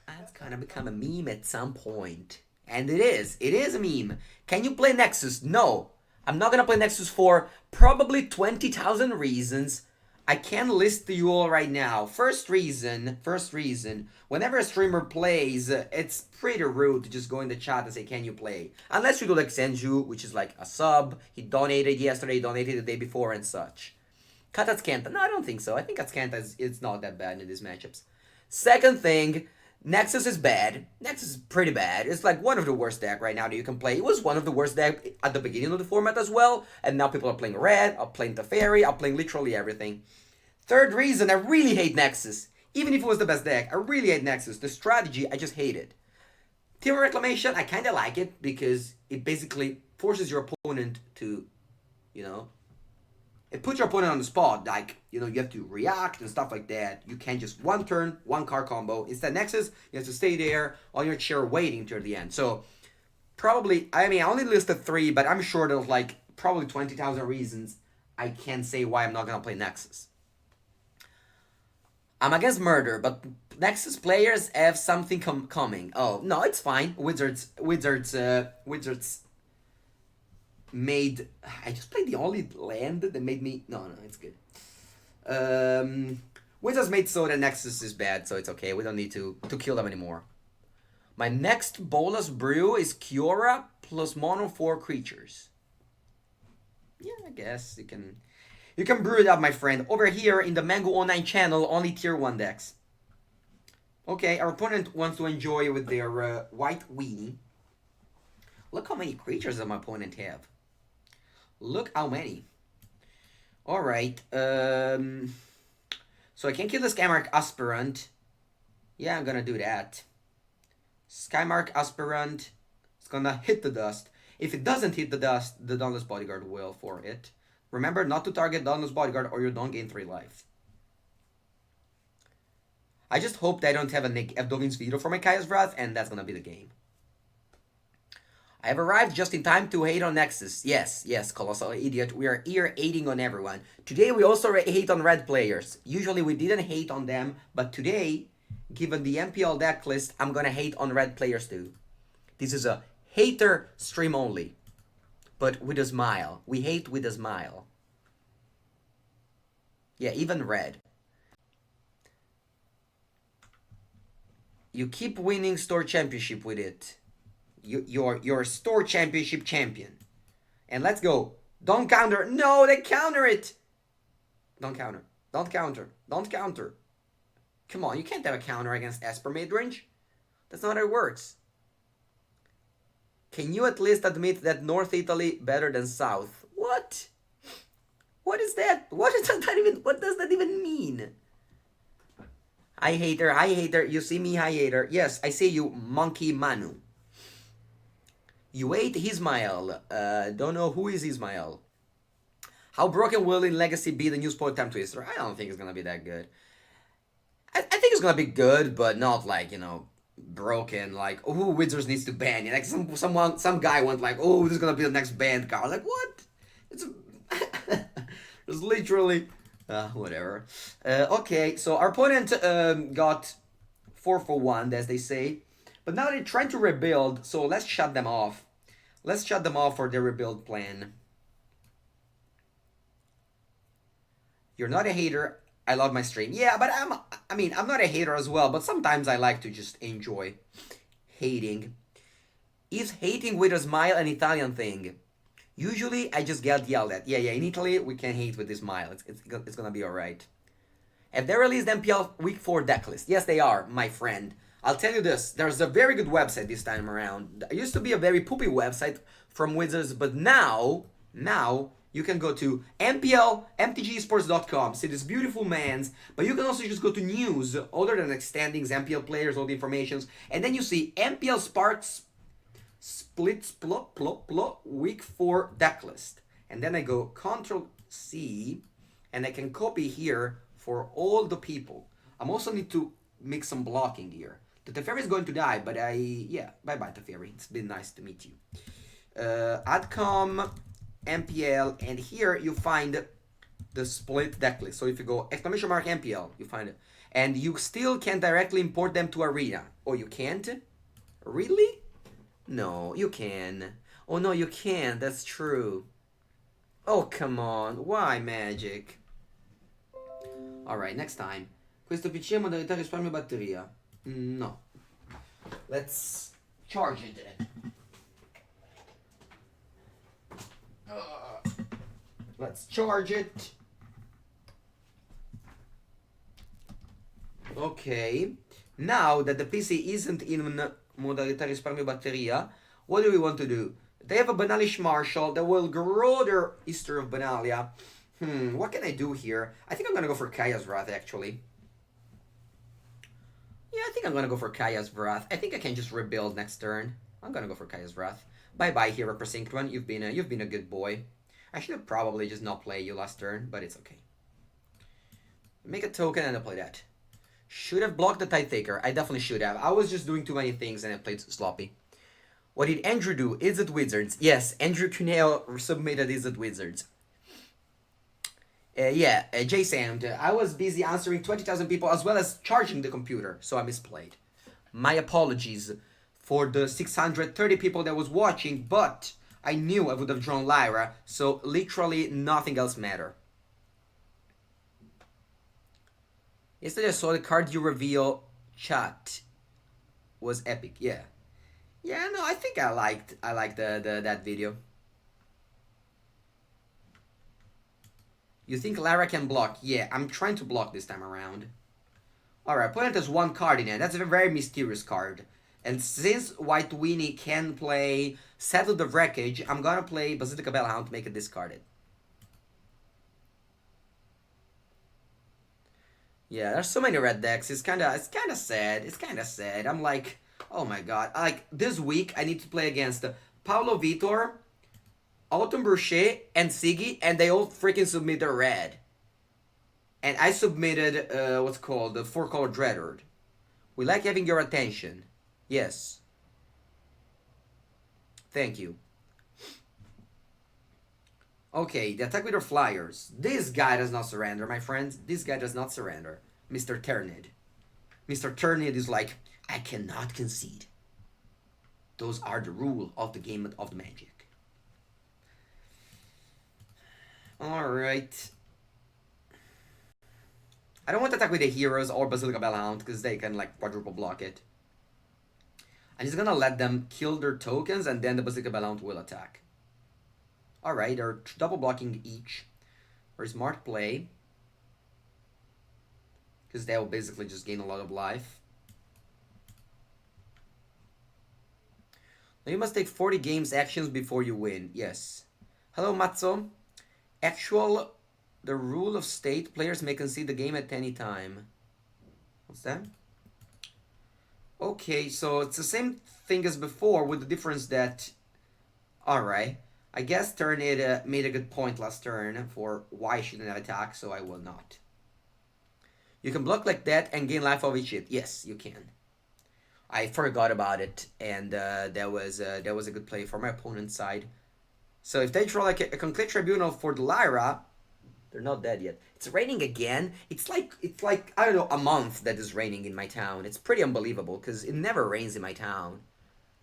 here. That's gonna become a meme at some point. And it is. It is a meme. Can you play Nexus? No. I'm not gonna play Nexus for probably 20,000 reasons. I can list to you all right now. First reason. Whenever a streamer plays, it's pretty rude to just go in the chat and say, can you play? Unless you do like Senju, which is like a sub. He donated yesterday, he donated the day before and such. Cut Atskanta. No, I don't think so. I think Atskanta is not that bad in these matchups. Second thing, Nexus is bad. Nexus is pretty bad. It's like one of the worst deck right now that you can play. It was one of the worst deck at the beginning of the format as well. And now people are playing red, are playing Teferi, are playing literally everything. Third reason, I really hate Nexus. Even if it was the best deck, I really hate Nexus. The strategy, I just hate it. Team Reclamation, I kind of like it because it basically forces your opponent to, you know, it puts your opponent on the spot. Like, you know, you have to react and stuff like that. You can't just one turn, one card combo. Instead, Nexus, you have to stay there on your chair waiting till the end. So, probably, I mean, I only listed 3, but I'm sure there's like probably 20,000 reasons I can't say why I'm not going to play Nexus. I'm against murder, but Nexus players have something coming. Oh, no, it's fine. Wizards made... I just played the only land that made me... No, it's good. Wizards made so that Nexus is bad, so it's okay. We don't need to kill them anymore. My next Bolas brew is Kiora plus mono 4 creatures. Yeah, I guess you can... You can brew it up, my friend. Over here in the Mengucci channel, only tier 1 decks. Okay, our opponent wants to enjoy with their white weenie. Look how many creatures that my opponent have. Look how many. Alright. So I can kill the Skymark Aspirant. Yeah, I'm gonna do that. Skymark Aspirant. It's gonna hit the dust. If it doesn't hit the dust, the Dauntless Bodyguard will for it. Remember not to target Dauntless Bodyguard or you don't gain 3 life. I just hope that I don't have a Dovin's Veto for my Kaya's Wrath, and that's gonna be the game. I have arrived just in time to hate on Nexus. Yes, Colossal Idiot. We are here hating on everyone. Today we also hate on red players. Usually we didn't hate on them, but today, given the MPL deck list, I'm gonna hate on red players too. This is a hater stream only. But with a smile. We hate with a smile. Yeah, even red. You keep winning store championship with it. You're store championship champion. And let's go. Don't counter. No, they counter it. Don't counter. Don't counter. Don't counter. Come on, you can't have a counter against Esper midrange. That's not how it works. Can you at least admit that North Italy better than South? What? What is that? What does that even mean? I hate her. You see me, I hate her. Yes, I see you, Monkey Manu. You hate Ismael. Don't know who is Ismael. How broken will in Legacy be the new Spoiled Time Twister? I don't think it's gonna be that good. I think it's gonna be good, but not like, you know, broken, like, oh, Wizards needs to ban you. Like some guy went like, oh, this is gonna be the next banned card. Like, what? It's literally whatever. Okay, so our opponent got 4 for 1, as they say. But now they're trying to rebuild, so let's shut them off. Let's shut them off for their rebuild plan. You're not a hater. I love my stream. Yeah, but I mean, I'm not a hater as well, but sometimes I like to just enjoy hating. Is hating with a smile an Italian thing? Usually, I just get yelled at. Yeah, yeah. In Italy, we can hate with a smile. It's gonna be alright. Have they released MPL Week 4 decklist? Yes, they are, my friend. I'll tell you this, there's a very good website this time around. There used to be a very poopy website from Wizards, but now, you can go to mplmtgsports.com, see these beautiful mans, but you can also just go to news, other than like standings, MPL players, all the informations, and then you see MPL Sparks Split Week 4 decklist. And then I go Control C, and I can copy here for all the people. I'm also need to make some blocking here. The Teferi is going to die, but yeah, bye-bye Teferi. It's been nice to meet you. Adcom, MPL, and here you find the split decklist. So if you go exclamation mark MPL, you find it. And you still can directly import them to Arena. Oh, you can't? Really? No, you can. Oh no, you can't. That's true. Oh, come on. Why, Magic? Alright, next time. Questo PC è modalità risparmio batteria. No. Let's charge it then. Let's charge it. Okay. Now that the PC isn't in modalità risparmio batteria, what do we want to do? They have a Banalish Marshal that will grow their Easter of Banalia. What can I do here? I think I'm gonna go for Kaya's Wrath, actually. Yeah, I think I'm gonna go for Kaya's Wrath. I think I can just rebuild next turn. I'm gonna go for Kaya's Wrath. Bye-bye, Hero Precinct One. You've been a good boy. I should have probably just not played you last turn, but it's okay. Make a token and I'll play that. Should have blocked the Tide Taker. I definitely should have. I was just doing too many things and I played sloppy. What did Andrew do? Is it Wizards? Yes, Andrew Cuneo submitted Is it Wizards. Yeah, J-Sound, I was busy answering 20,000 people as well as charging the computer, so I misplayed. My apologies for the 630 people that was watching, but I knew I would have drawn Lyra, so literally nothing else mattered. Yesterday I saw the card you reveal chat was epic, yeah. Yeah, no, I think I liked that video. You think Lara can block? Yeah, I'm trying to block this time around. Alright, opponent has one card in it. That's a very mysterious card. And since White Weenie can play Settle the Wreckage, I'm gonna play Basilica Bellhound to make it discarded. Yeah, there's so many red decks. It's kinda sad. It's kinda sad. I'm like, oh my god. Like, this week I need to play against Paulo Vitor, Autumn Brochet, and Siggy, and they all freaking submitted red. And I submitted, what's called, the 4-color Dreadhorde. We like having your attention. Yes. Thank you. Okay, the attack with our flyers. This guy does not surrender, my friends. This guy does not surrender. Mr. Turnid. Mr. Turnid is like, I cannot concede. Those are the rule of the game of the Magic. Alright. I don't want to attack with the heroes or Basilica Bellhound because they can like quadruple block it. I'm just gonna let them kill their tokens and then the Basilica Bellhound will attack. Alright, they're double blocking each. Very smart play. Because they will basically just gain a lot of life. Now you must take 40 games actions before you win. Yes. Hello, Matzo. The rule of state, players may concede the game at any time. What's that? Okay, so it's the same thing as before with the difference that... Alright. I guess Turnid made a good point last turn for why I shouldn't have attack, so I will not. You can block like that and gain life of each hit. Yes, you can. I forgot about it, and that was a good play for my opponent's side. So if they draw like a Conclave Tribunal for the Lyra, they're not dead yet. It's raining again. It's like I don't know, a month that is raining in my town. It's pretty unbelievable because it never rains in my town,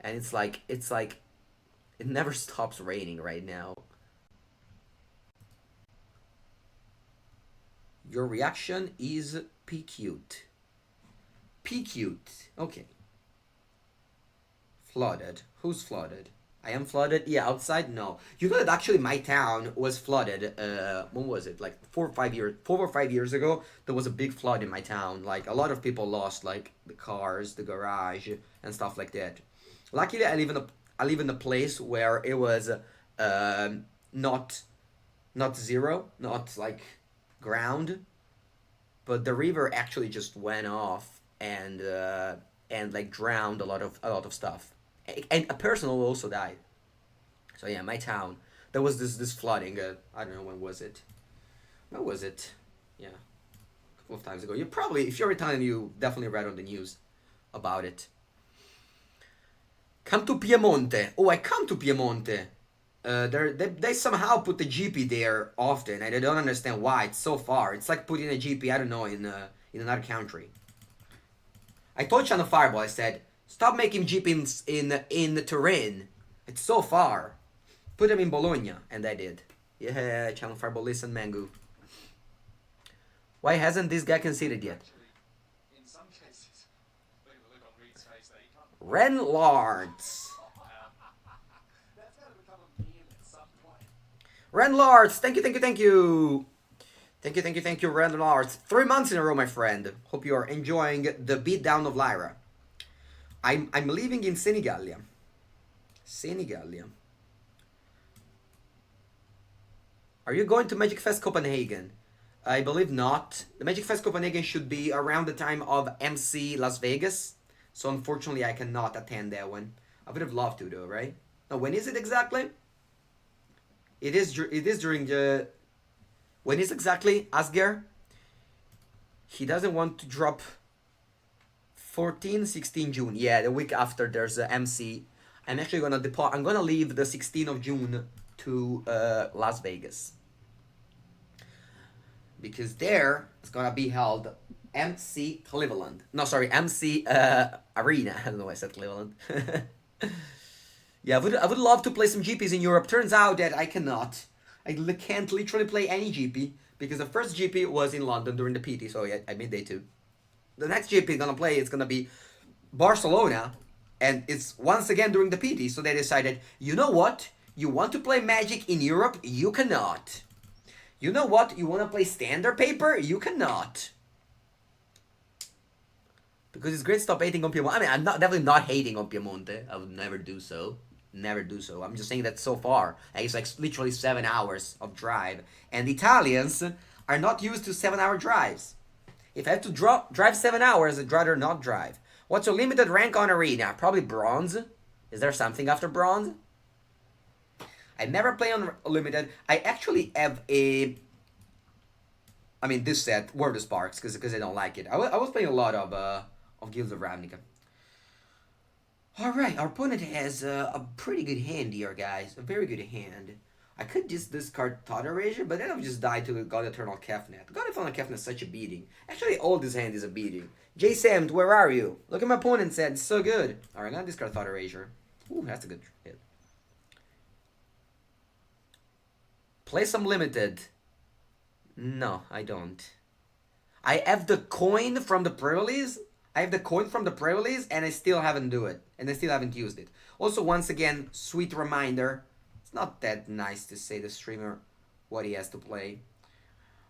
and it's like it never stops raining right now. Your reaction is P cute. P cute. Okay. Flooded. Who's flooded? I am flooded. Yeah, outside. No. You know that actually my town was flooded. When was it? Like 4 or 5 years. 4 or 5 years ago, there was a big flood in my town. Like a lot of people lost like the cars, the garage, and stuff like that. Luckily, I live in a place where it was not not zero, not like ground, but the river actually just went off and like drowned a lot of stuff, and a person also died. So yeah, my town, there was this flooding. I don't know when was it. When was it? Yeah, a couple of times ago. You probably, if you're Italian, you definitely read on the news about it. Come to Piemonte. Oh, I come to Piemonte. They somehow put the GP there often, and I don't understand why. It's so far. It's like putting a GP, I don't know, in another country. I told Channel Fireball, I said, stop making GPs in Turin. It's so far. Put them in Bologna, and I did. Yeah, Channel Fireball, listen, Mangu. Why hasn't this guy conceded yet? Actually, in some cases, look at the look on Reed's face there. He can't. Ren Lards. That's going to become a meme at some point. Ren Lards, thank you, thank you, thank you. Thank you, thank you, thank you, Ren Lards. 3 months in a row, my friend. Hope you are enjoying the beatdown of Lyra. I'm living in Senigallia. Senigallia. Are you going to Magic Fest Copenhagen? I believe not. The Magic Fest Copenhagen should be around the time of MC Las Vegas. So unfortunately, I cannot attend that one. I would have loved to though, right? Now, when is it exactly? It is during the... When is exactly, Asger? He doesn't want to drop 14, 16 June. Yeah, the week after there's a MC. I'm actually gonna depart. I'm gonna leave the 16th of June to Las Vegas, because there it's gonna be held MC Cleveland. No, sorry, MC Arena. I don't know why I said Cleveland. Yeah, I would love to play some GPs in Europe. Turns out that I cannot. Can't literally play any GP because the first GP was in London during the PT. So yeah, I made day two. The next GP I'm gonna play is gonna be Barcelona, and it's once again during the PT. So they decided, you know what? You want to play Magic in Europe? You cannot. You know what? You want to play standard paper? You cannot. Because it's great to stop hating on Piemonte. I mean, I'm definitely not hating on Piemonte. I would never do so. Never do so. I'm just saying that so far, it's like literally 7 hours of drive. And Italians are not used to 7-hour drives. If I have to drive 7 hours, I'd rather not drive. What's your limited rank on Arena? Probably bronze. Is there something after bronze? I never play on limited. I actually have a... I mean, this set, World of Sparks, because I don't like it. I was playing a lot of Guilds of Ravnica. Alright, our opponent has a pretty good hand here, guys. A very good hand. I could just discard Thought Erasure, but then I've just died to God Eternal Kefnet. God Eternal Kefnet is such a beating. Actually, all this hand is a beating. J. Samt, where are you? Look at my opponent's hand, it's so good. Alright, I'm gonna discard Thought Erasure. Ooh, that's a good hit. Play some limited. No, I don't. I have the coin from the pre-release. I have the coin from the pre-release, and I still haven't do it. And I still haven't used it. Also, once again, sweet reminder. It's not that nice to say the streamer what he has to play.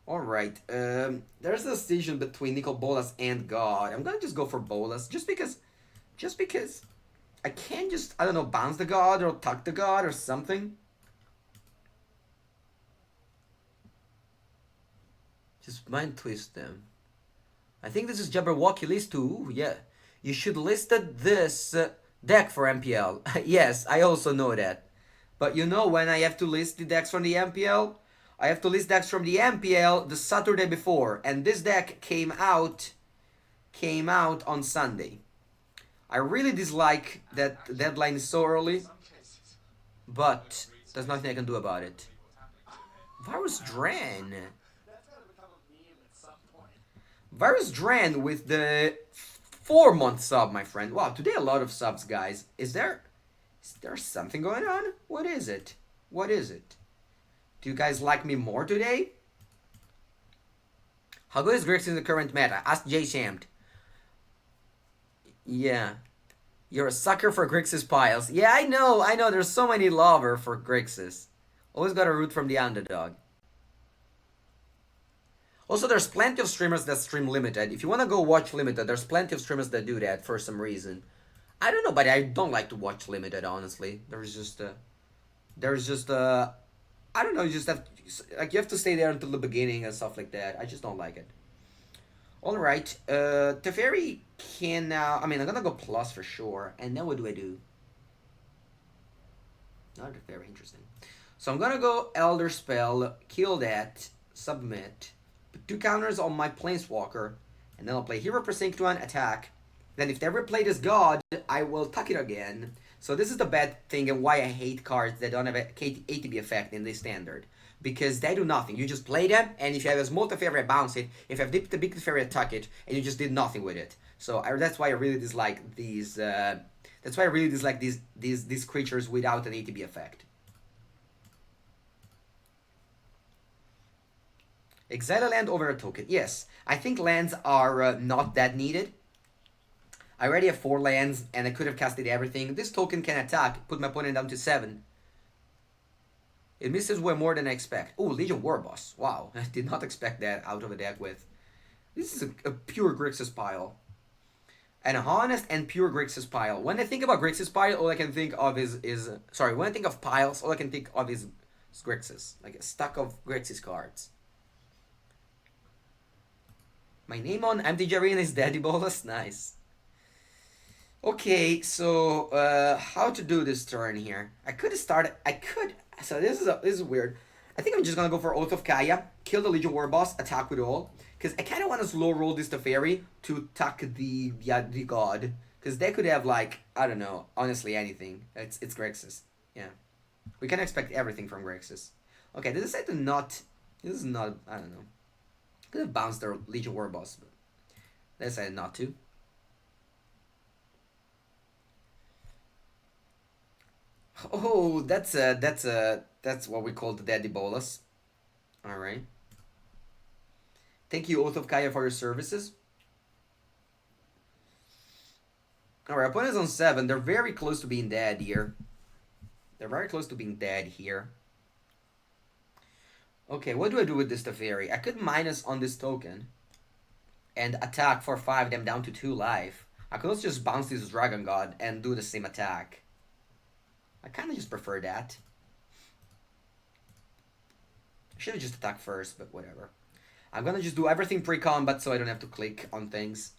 Alright, there's a decision between Nicol Bolas and God. I'm gonna just go for Bolas. Just because I can't just, I don't know, bounce the God or tuck the God or something. Just mind twist them. I think this is Jabberwocky list too. Ooh, yeah. You should listed this deck for MPL. Yes, I also know that. But you know when I have to list the decks from the MPL? I have to list decks from the MPL the Saturday before. And this deck came out on Sunday. I really dislike that the deadline is so early. But there's nothing I can do about it. Virus Dran. Virus Dran with the 4-month sub, my friend. Wow, today a lot of subs, guys. Is there something going on? What is it? What is it? Do you guys like me more today? How good is Grixis in the current meta? Ask Jay Shamt. Yeah. You're a sucker for Grixis piles. Yeah, I know. There's so many lover for Grixis. Always gotta root from the underdog. Also, there's plenty of streamers that stream limited. If you wanna go watch limited, there's plenty of streamers that do that for some reason. I don't know, but I don't like to watch limited. Honestly, I don't know. You just have like you have to stay there until the beginning and stuff like that. I just don't like it. All right, Teferi can now. I mean, I'm gonna go plus for sure, and then what do I do? Not Teferi, interesting. So I'm gonna go Elder Spell, kill that, submit, put 2 counters on my Planeswalker, and then I'll play Hero Precinct 1, attack. Then if they ever play this God, I will tuck it again. So this is the bad thing and why I hate cards that don't have a ATB effect in this standard. Because they do nothing. You just play them, and if you have a small Teferi, bounce it. If you have the big Teferi, attack it, and you just did nothing with it. So that's why I really dislike these. That's why I really dislike these creatures without an ATB effect. Exile a land over a token. Yes, I think lands are not that needed. I already have 4 lands, and I could have casted everything. This token can attack, put my opponent down to 7. It misses way more than I expect. Oh, Legion Warboss. Wow, I did not expect that out of a deck with. This is a pure Grixis pile. An honest and pure Grixis pile. When I think about Grixis pile, all I can think of is sorry, when I think of piles, all I can think of is Grixis. Like a stack of Grixis cards. My name on MTG Arena is Daddy Bolus. Nice. Okay, so how to do this turn here? I could have started. So this is weird. I think I'm just gonna go for Oath of Kaya, kill the Legion Warboss, attack with all, because I kind of want to slow roll this Teferi to attack the god, because they could have like I don't know, honestly anything. It's Grixis, yeah. We can expect everything from Grixis. Okay, they decided to not. This is not. I don't know. Could have bounced their Legion Warboss, but they decided not to. Oh, that's what we call the Daddy Bolus. All right. Thank you, Oath of Kaya, for your services. All right, opponent's on 7. They're very close to being dead here. They're very close to being dead here. Okay, what do I do with this Teferi? I could minus on this token and attack for 5 them down to 2 life. I could also just bounce this Dragon God and do the same attack. I kind of just prefer that. I should have just attacked first, but whatever. I'm gonna just do everything pre-combat so I don't have to click on things.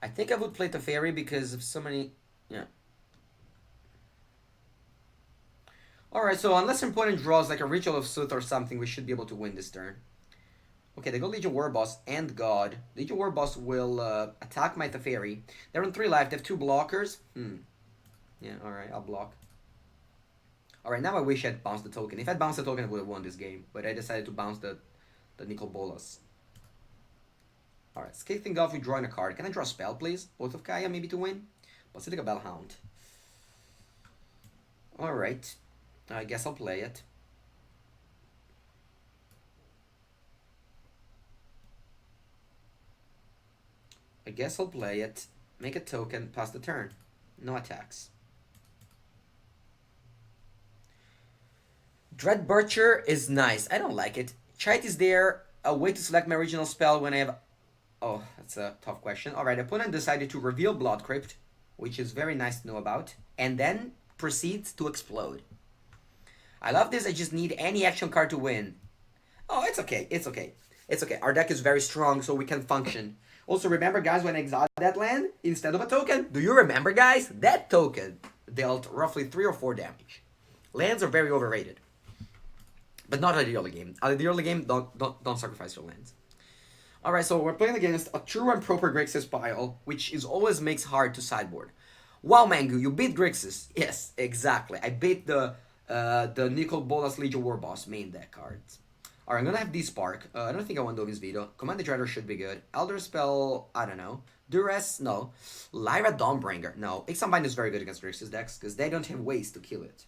I think I would play Teferi because of so many... Yeah. Alright, so unless an opponent draws like a Ritual of Sooth or something, we should be able to win this turn. Okay, they go Legion Warboss and God. Legion Warboss will attack my Teferi. They're on 3 life. They have 2 blockers. Yeah, alright, I'll block. Alright, now I wish I'd bounced the token. If I'd bounced the token, I would have won this game. But I decided to bounce the Nicol Bolas. Alright, let's kick things off with drawing a card. Can I draw a spell, please? Oath of Kaya, maybe to win? Basilica Bellhound. Alright. I guess I'll play it. I guess I'll play it. Make a token, pass the turn. No attacks. Dread Butcher is nice. I don't like it. Chite is there. A way to select my original spell when I have... Oh, that's a tough question. Alright, opponent decided to reveal Blood Crypt, which is very nice to know about, and then proceeds to explode. I love this. I just need any action card to win. Oh, it's okay. It's okay. It's okay. Our deck is very strong, so we can function. Also, remember, guys, when I exiled that land, instead of a token, do you remember, guys? That token dealt roughly 3 or 4 damage. Lands are very overrated. But not at the early game. At the early game, don't sacrifice your lands. Alright, so we're playing against a true and proper Grixis pile, which is always makes hard to sideboard. Wow, Mangu, you beat Grixis. Yes, exactly. I beat the Nicol Bolas Legion Warboss main deck cards. Alright, I'm gonna have D-Spark. I don't think I want Dovin's Veto. Command the Dreader should be good. Elder Spell, I don't know. Duress, no. Lyra Dawnbringer, no. Ixanbind is very good against Grixis decks, because they don't have ways to kill it.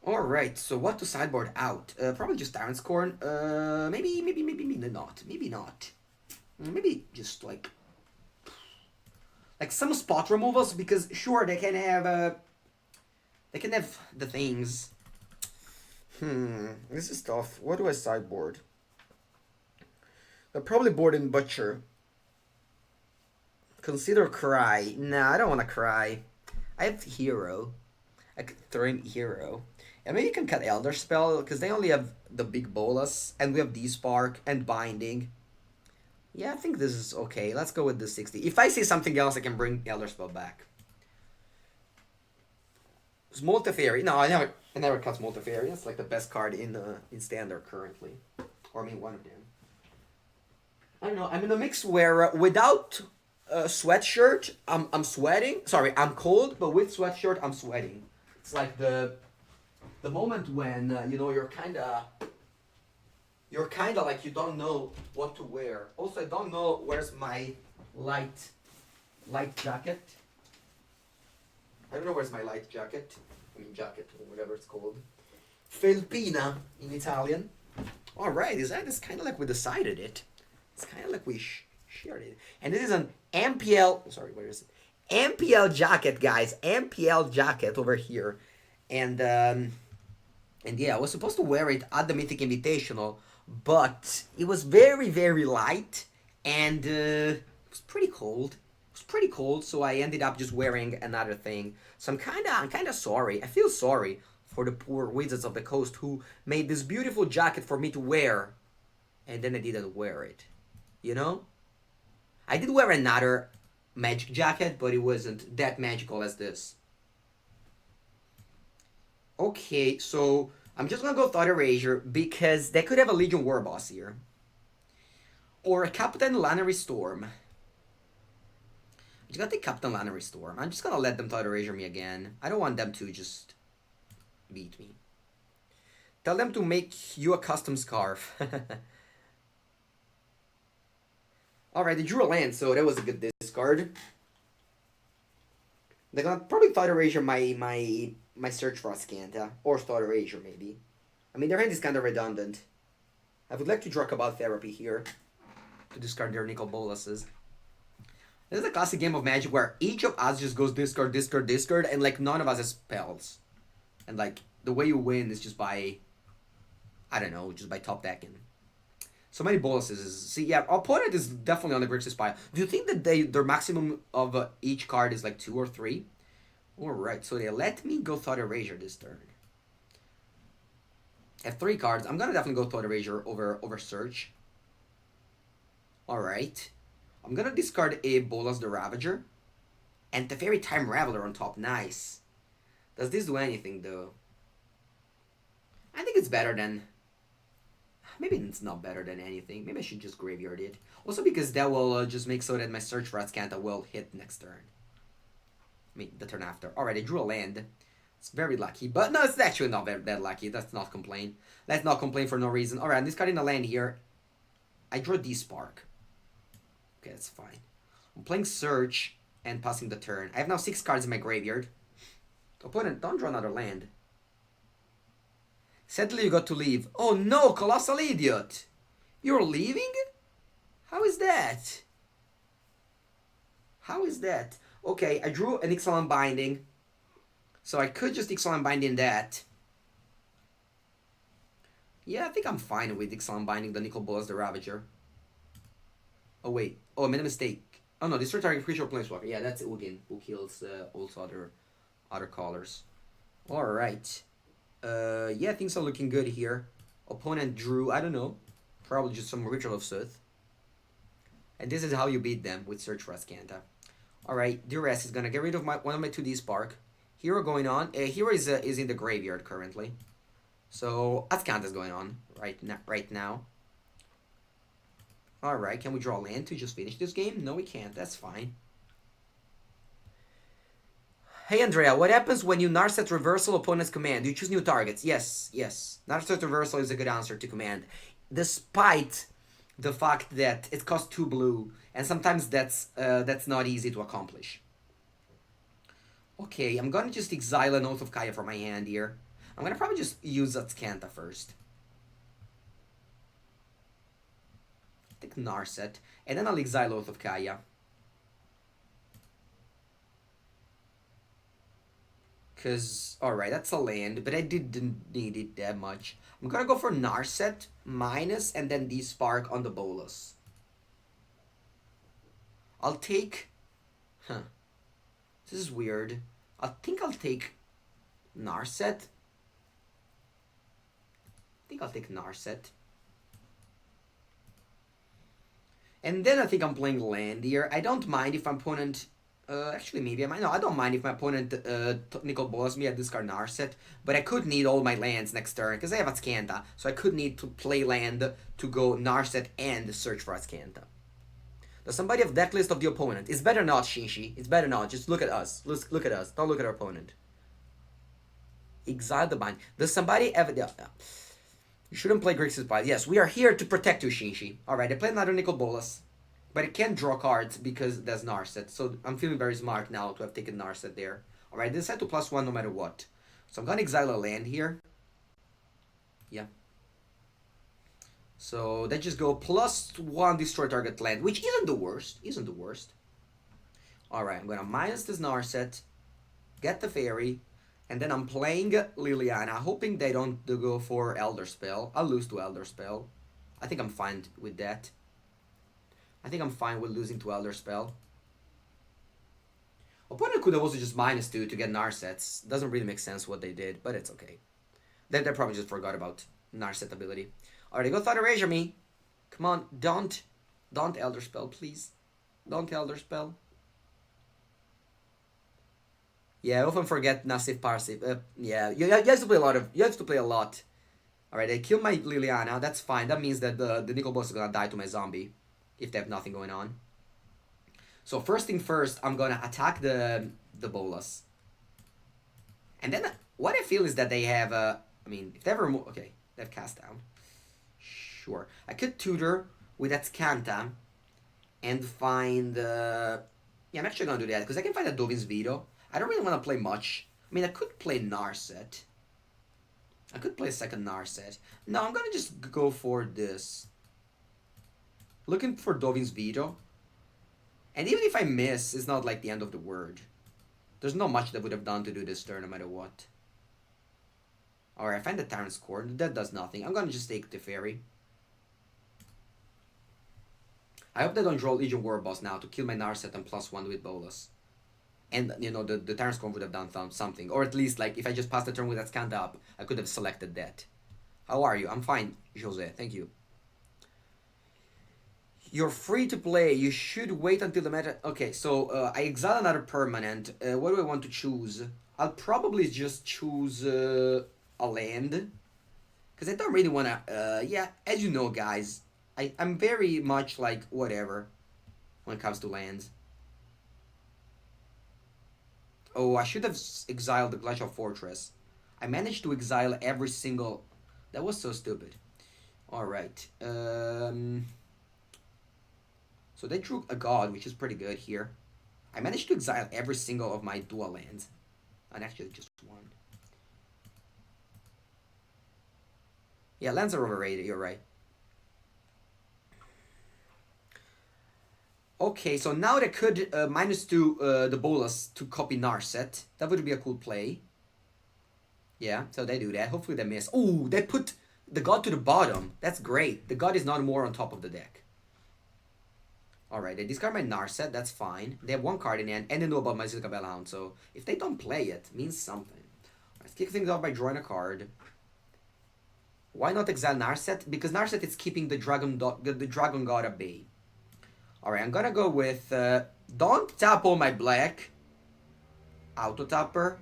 Alright, so what to sideboard out? Probably just Tyrant's Corn. Maybe not. Maybe not. Maybe just like some spot removals because sure they can have the things. This is tough. What do I sideboard? They're probably board in Butcher. Consider Cry. Nah, I don't want to Cry. I have Hero. I could throw in Hero. And maybe you can cut Elder Spell, because they only have the big bolus, and we have D-Spark and Binding. Yeah, I think this is okay. Let's go with the 60. If I see something else, I can bring Elder Spell back. Multifairy. No, I never cut Multifairy. It's like the best card in Standard currently. Or I mean, one of them. I don't know. I'm in a mix where without sweatshirt, I'm sweating. Sorry, I'm cold, but with sweatshirt, I'm sweating. It's like the moment when you're kind of like you don't know what to wear. Also, I don't know where's my light jacket. I don't know where's my light jacket. I mean jacket or whatever it's called. Felpina in Italian. All right, is kind of like we decided it. It's kind of like we shared it. And this is an MPL. Sorry, where is it? MPL jacket, guys. MPL jacket over here, and yeah, I was supposed to wear it at the Mythic Invitational, but it was very very light, and it was pretty cold. It was pretty cold, so I ended up just wearing another thing. So I'm kind of sorry. I feel sorry for the poor Wizards of the Coast who made this beautiful jacket for me to wear, and then I didn't wear it. You know? I did wear another magic jacket, but it wasn't that magical as this. Okay, so I'm just gonna go Thought Erasure because they could have a Legion War Boss here. Or a Captain Lannery Storm. I'm just gonna take Captain Lannery Storm. I'm just gonna let them Thought Erasure me again. I don't want them to just beat me. Tell them to make you a custom scarf. Alright, they drew a land, so that was a good discard. They're gonna probably Thought Erasure my Search for Ascanta. Or Thought Erasure, maybe. I mean, their hand is kind of redundant. I would like to draw Cabal Therapy here. To discard their Nicol Boluses. This is a classic game of Magic where each of us just goes discard, discard, discard, and like none of us has spells. And like, the way you win is just by, I don't know, just by top decking. So many boluses. See, yeah, our opponent is definitely on the Grixis pile. Do you think that their maximum of each card is like 2 or 3? Alright, so they let me go Thought Erasure this turn. I have 3 cards. I'm gonna definitely go Thought Erasure over Search. Alright. I'm gonna discard a Bolas the Ravager. And the Teferi Time Raveler on top. Nice. Does this do anything, though? I think it's better than... Maybe it's not better than anything. Maybe I should just graveyard it. Also because that will just make so that my Search for Ascanta will hit next turn. I mean, the turn after. Alright, I drew a land. It's very lucky. But no, it's actually not that lucky. Let's not complain. Let's not complain for no reason. Alright, I'm discarding a land here. I draw D-Spark. Okay, that's fine. I'm playing Search and passing the turn. I have now 6 cards in my graveyard. Opponent, don't draw another land. Sadly, you got to leave. Oh no, Colossal Idiot! You're leaving? How is that? How is that? Okay, I drew an Ixalan Binding. So I could just Ixalan Binding that. Yeah, I think I'm fine with Ixalan Binding the Nicol Bolas the Ravager. Oh wait. Oh, I made a mistake. Oh no, destroy target creature or planeswalker. Yeah, that's Ugin, who kills also other callers. Alright. Yeah, things are looking good here. Opponent drew, I don't know, probably just some Ritual of Sith. And this is how you beat them with Search for Ascanta. Alright, Duress is gonna get rid of one of my 2D Spark. Hero going on. Hero is in the graveyard currently. So Ascanta is going on right now. Alright, can we draw land to just finish this game? No, we can't. That's fine. Hey Andrea, what happens when you Narset Reversal opponent's command? Do you choose new targets? Yes. Narset Reversal is a good answer to command. Despite the fact that it costs 2 blue, and sometimes that's not easy to accomplish. Okay, I'm gonna just exile an Oath of Kaya from my hand here. I'm gonna probably just use Atskanta first. Take Narset, and then I'll exile Oath of Kaya. Because, alright, that's a land, but I didn't need it that much. I'm gonna go for Narset, minus, and then D-Spark on the Bolas. I'll take... Huh. This is weird. I think I'll take Narset. I think I'll take Narset. And then I think I'm playing land here. I don't mind if my opponent... actually, maybe I might. No, I don't mind if my opponent Nicol Bolas me. I discard Narset. But I could need all my lands next turn because I have Atskanta. So I could need to play land to go Narset and search for Atskanta. Does somebody have deck list of the opponent? It's better not, Shinshi. It's better not. Just look at us. Look at us. Don't look at our opponent. Exile the bind. Does somebody ever... You shouldn't play Grixis Bind. Yes, we are here to protect you, Shinshi. Alright, I play another Nicol Bolas. But it can't draw cards because there's Narset. So I'm feeling very smart now to have taken Narset there. Alright, this set to +1 no matter what. So I'm gonna exile a land here. Yeah. So that just go +1 destroy target land, which isn't the worst. Isn't the worst. Alright, I'm gonna minus this Narset, get the fairy, and then I'm playing Liliana, hoping they don't go for Elder Spell. I'll lose to Elder Spell. I think I'm fine with that. I think I'm fine with losing to Elder Spell. Opponent could have also just -2 to get Narsets. Doesn't really make sense what they did, but it's okay. They probably just forgot about Narset ability. Alright, go Thought Erasure me. Come on, don't Elder Spell, please. Don't Elder Spell. Yeah, I often forget Nassif Parsif. Yeah, you have to play a lot of. You have to play a lot. Alright, I kill my Liliana. That's fine. That means that the Nicol Bolas is gonna die to my zombie if they have nothing going on. So first thing first, I'm gonna attack the Bolas. And then what I feel is that they have I mean, if they ever remove, okay, they have cast down. Sure, I could tutor with Atskanta and find. Yeah, I'm actually gonna do that because I can find a Dovin's Veto. I don't really want to play much. I mean, I could play Narset. I could play a second Narset. No, I'm gonna just go for this. Looking for Dovin's Veto. And even if I miss, it's not like the end of the world. There's not much that would have done to do this turn no matter what. Alright, I find the Tyrant's Court. That does nothing. I'm gonna just take the Fairy. I hope they don't draw Legion War Boss now to kill my Narset and +1 with Bolas. And, you know, the Tyrant's Court would have done something. Or at least, like, if I just passed the turn with that Scant up, I could have selected that. How are you? I'm fine, Jose. Thank you. You're free to play. You should wait until the meta... Okay, so I exile another permanent. What do I want to choose? I'll probably just choose a land. Because I don't really want to... yeah, as you know, guys, I'm very much like whatever when it comes to lands. Oh, I should have exiled the Glacial Fortress. I managed to exile every single... That was so stupid. Alright. So they drew a god, which is pretty good here. I managed to exile every single of my dual lands. And actually just one. Yeah, lands are overrated, you're right. Okay, so now they could -2 the Bolas to copy Narset. That would be a cool play. Yeah, so they do that. Hopefully they miss. Oh, they put the god to the bottom. That's great. The god is not more on top of the deck. Alright, they discard my Narset. That's fine. They have one card in hand, and they know about my Zilka Bellhound. So if they don't play it, it means something. Let's kick things off by drawing a card. Why not exile Narset? Because Narset is keeping the Dragon God at bay. Alright, I'm gonna go with... don't tap all my black. Auto tapper.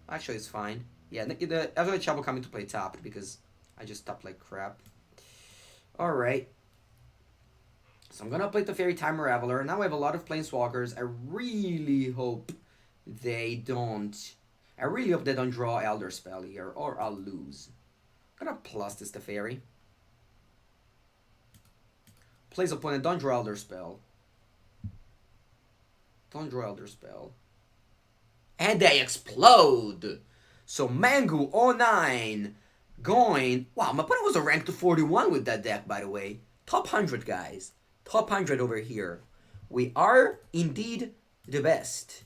Actually, it's fine. Yeah, the Evelyn Chap will come into play tapped because I just tapped like crap. Alright. So I'm gonna play the Fairy Time Raveler. Now I have a lot of Planeswalkers. I really hope they don't... I really hope they don't draw Elder Spell here, or I'll lose. I'm gonna plus this to Fairy. Plays opponent, don't draw Elder Spell. Don't draw Elder Spell. And they explode. So Mangu 09 going. Wow, my opponent was a rank to 41 with that deck, by the way. Top 100, guys. Top 100 over here. We are indeed the best.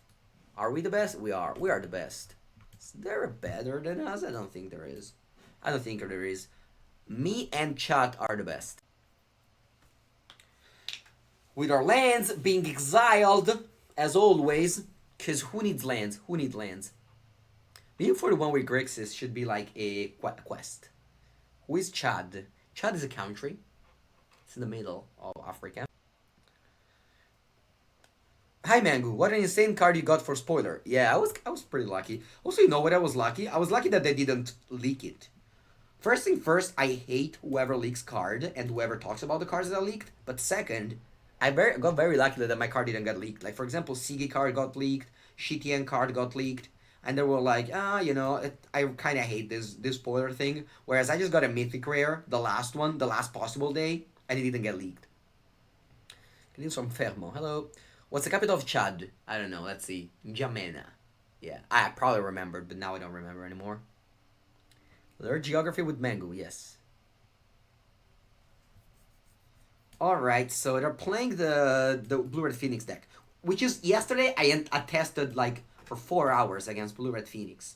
Are we the best? We are. We are the best. Is there better than us? I don't think there is. I don't think there is. Me and Chat are the best. With our lands being exiled, as always, because who needs lands? Who needs lands? Being 41 with Grixis should be like a quest. Who is Chad? Chad is a country. It's in the middle of Africa. Hi Mangu, what an insane card you got for spoiler. Yeah, I was pretty lucky. Also, you know what I was lucky? I was lucky that they didn't leak it. First thing first, I hate whoever leaks card and whoever talks about the cards that are leaked. But second, got very lucky that my card didn't get leaked. Like for example, Sigi card got leaked, Shitian card got leaked, and they were like, I kind of hate this spoiler thing. Whereas I just got a mythic rare, the last one, the last possible day, and it didn't get leaked. Greetings from Fermo. Hello. What's the capital of Chad? I don't know. Let's see. N'Djamena. Yeah, I probably remembered, but now I don't remember anymore. Learn geography with Mango, yes. Alright, so they're playing the Blue Red Phoenix deck. Which is, yesterday I tested like for 4 hours against Blue Red Phoenix.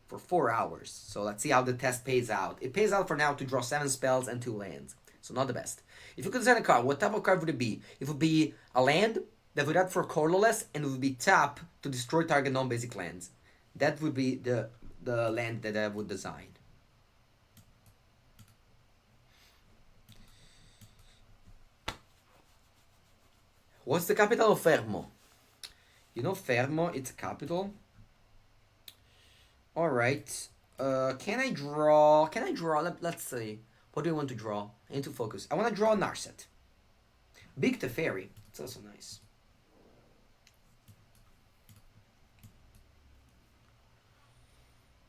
For 4 hours. So let's see how the test pays out. It pays out for now to draw 7 spells and 2 lands. So not the best. If you could design a card, what type of card would it be? It would be a land that would add for colorless and it would be tap to destroy target non-basic lands. That would be the land that I would design. What's the capital of Fermo? You know Fermo, it's a capital. Alright. Can I draw? Let's see. What do you want to draw? I need to focus. I want to draw Narset. Big Teferi. It's also nice.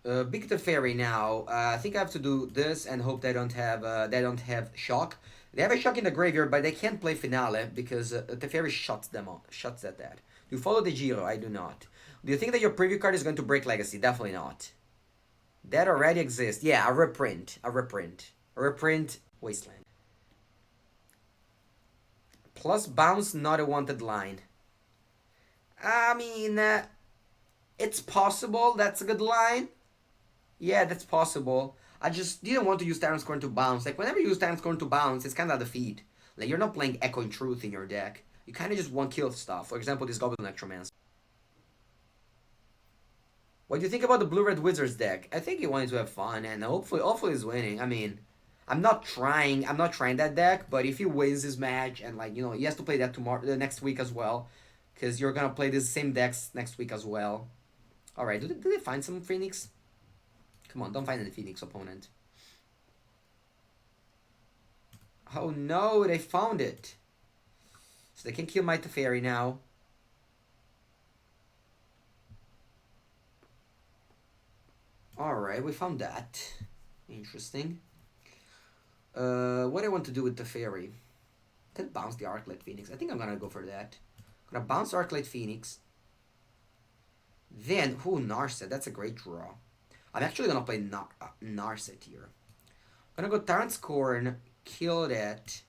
Big Teferi now. I think I have to do this and hope they don't have shock. They have a shock in the graveyard, but they can't play Finale because Teferi shuts them off. Shuts at that. Do you follow the Giro? I do not. Do you think that your preview card is going to break Legacy? Definitely not. That already exists. Yeah, a reprint. A reprint Wasteland. Plus bounce, not a wanted line. I mean, it's possible. That's a good line. Yeah, that's possible. I just didn't want to use Tyrant Scorn to bounce. Like, whenever you use Tyrant Scorn to bounce, it's kind of a defeat. Like, you're not playing Echoing Truth in your deck. You kind of just want kill stuff. For example, this Goblin Necromancer. What do you think about the Blue-Red Wizards deck? I think he wanted to have fun, and hopefully he's winning. I mean, I'm not trying that deck, but if he wins this match, and like, he has to play that the next week as well, because you're gonna play this same decks next week as well. Alright, do they find some Phoenix? Come on, don't find any Phoenix opponent. Oh no, they found it. So they can kill my Teferi now. Alright, we found that. Interesting. What do I want to do with Teferi? Can bounce the Arclight Phoenix. I think I'm gonna go for that. Gonna bounce Arclight Phoenix. Then, Narset. That's a great draw. I'm actually gonna play Narset here. I'm gonna go Tyrant Scorn, kill that.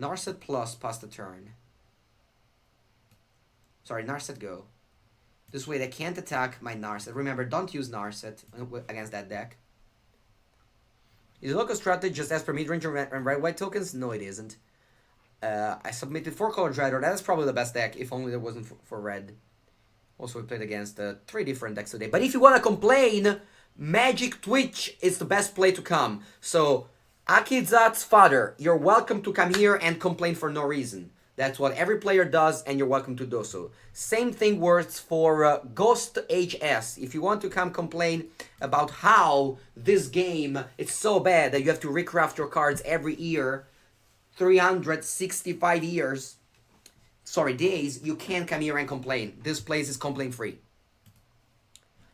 Narset plus past the turn. Sorry, Narset go. This way they can't attack my Narset. Remember, don't use Narset against that deck. Is the local strategy just Esper midrange and red-white tokens? No, it isn't. I submitted 4-color Dreador. That is probably the best deck, if only there wasn't for red. Also, we played against 3 different decks today. But if you want to complain, Magic Twitch is the best play to come. So, Akizat's father, you're welcome to come here and complain for no reason. That's what every player does, and you're welcome to do so. Same thing works for Ghost HS. If you want to come complain about how this game is so bad that you have to recraft your cards every year, 365 days, you can't come here and complain. This place is complaint free.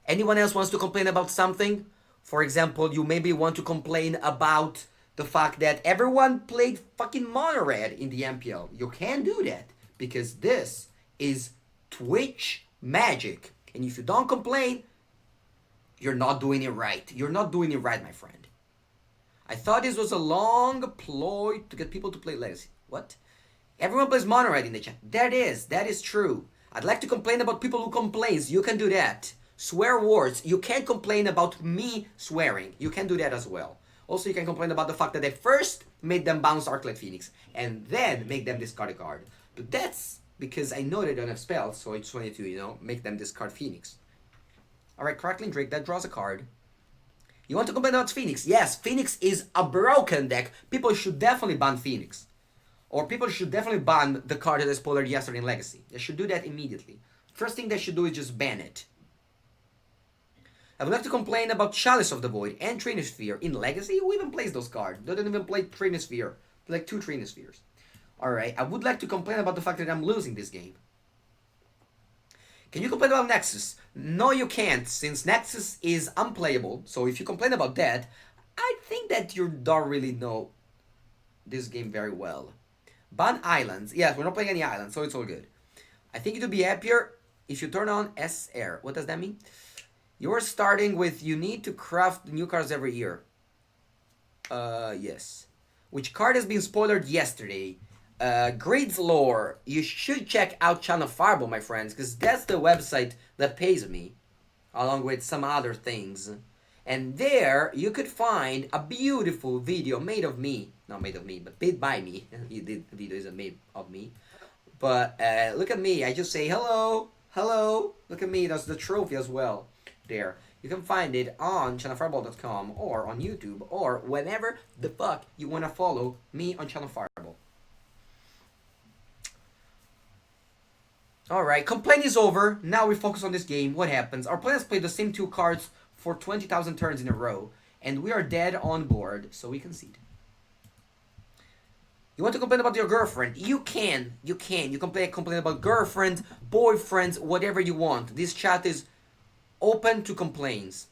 Anyone else wants to complain about something? For example, you maybe want to complain about the fact that everyone played fucking mono red in the MPL. You can't do that because this is Twitch magic. And if you don't complain, you're not doing it right. You're not doing it right, my friend. I thought this was a long ploy to get people to play Legacy. What? Everyone plays Mono right in the chat. That is true. I'd like to complain about people who complains. You can do that. Swear words. You can't complain about me swearing. You can do that as well. Also, you can complain about the fact that I first made them bounce Arclight Phoenix and then make them discard a card. But that's because I know they don't have spells, so I just wanted to, make them discard Phoenix. Alright, Crackling Drake, that draws a card. You want to complain about Phoenix? Yes, Phoenix is a broken deck. People should definitely ban Phoenix. Or people should definitely ban the card that I spoiled yesterday in Legacy. They should do that immediately. First thing they should do is just ban it. I would like to complain about Chalice of the Void and Trinosphere. In Legacy, who even plays those cards? They don't even play Trinosphere. Like 2 Trinospheres. Alright, I would like to complain about the fact that I'm losing this game. Can you complain about Nexus? No, you can't, since Nexus is unplayable. So if you complain about that, I think that you don't really know this game very well. Ban Islands. Yes, we're not playing any islands, so it's all good. I think it would be happier if you turn on SR. What does that mean? You're starting with you need to craft new cards every year. Yes. Which card has been spoiled yesterday? Grid's Lore. You should check out Channel Fireball, my friends, because that's the website that pays me, along with some other things. And there you could find a beautiful video made of me. Not made of me, but made by me. The video isn't made of me. But look at me. I just say hello, hello. Look at me. That's the trophy as well. There. You can find it on channelfireball.com or on YouTube or whenever the fuck you want to follow me on Channel Fireball. Alright, complaint is over. Now we focus on this game. What happens? Our players play the same 2 cards for 20,000 turns in a row. And we are dead on board, so we concede. You want to complain about your girlfriend? You can. You can. You can complain about girlfriends, boyfriends, whatever you want. This chat is open to complaints.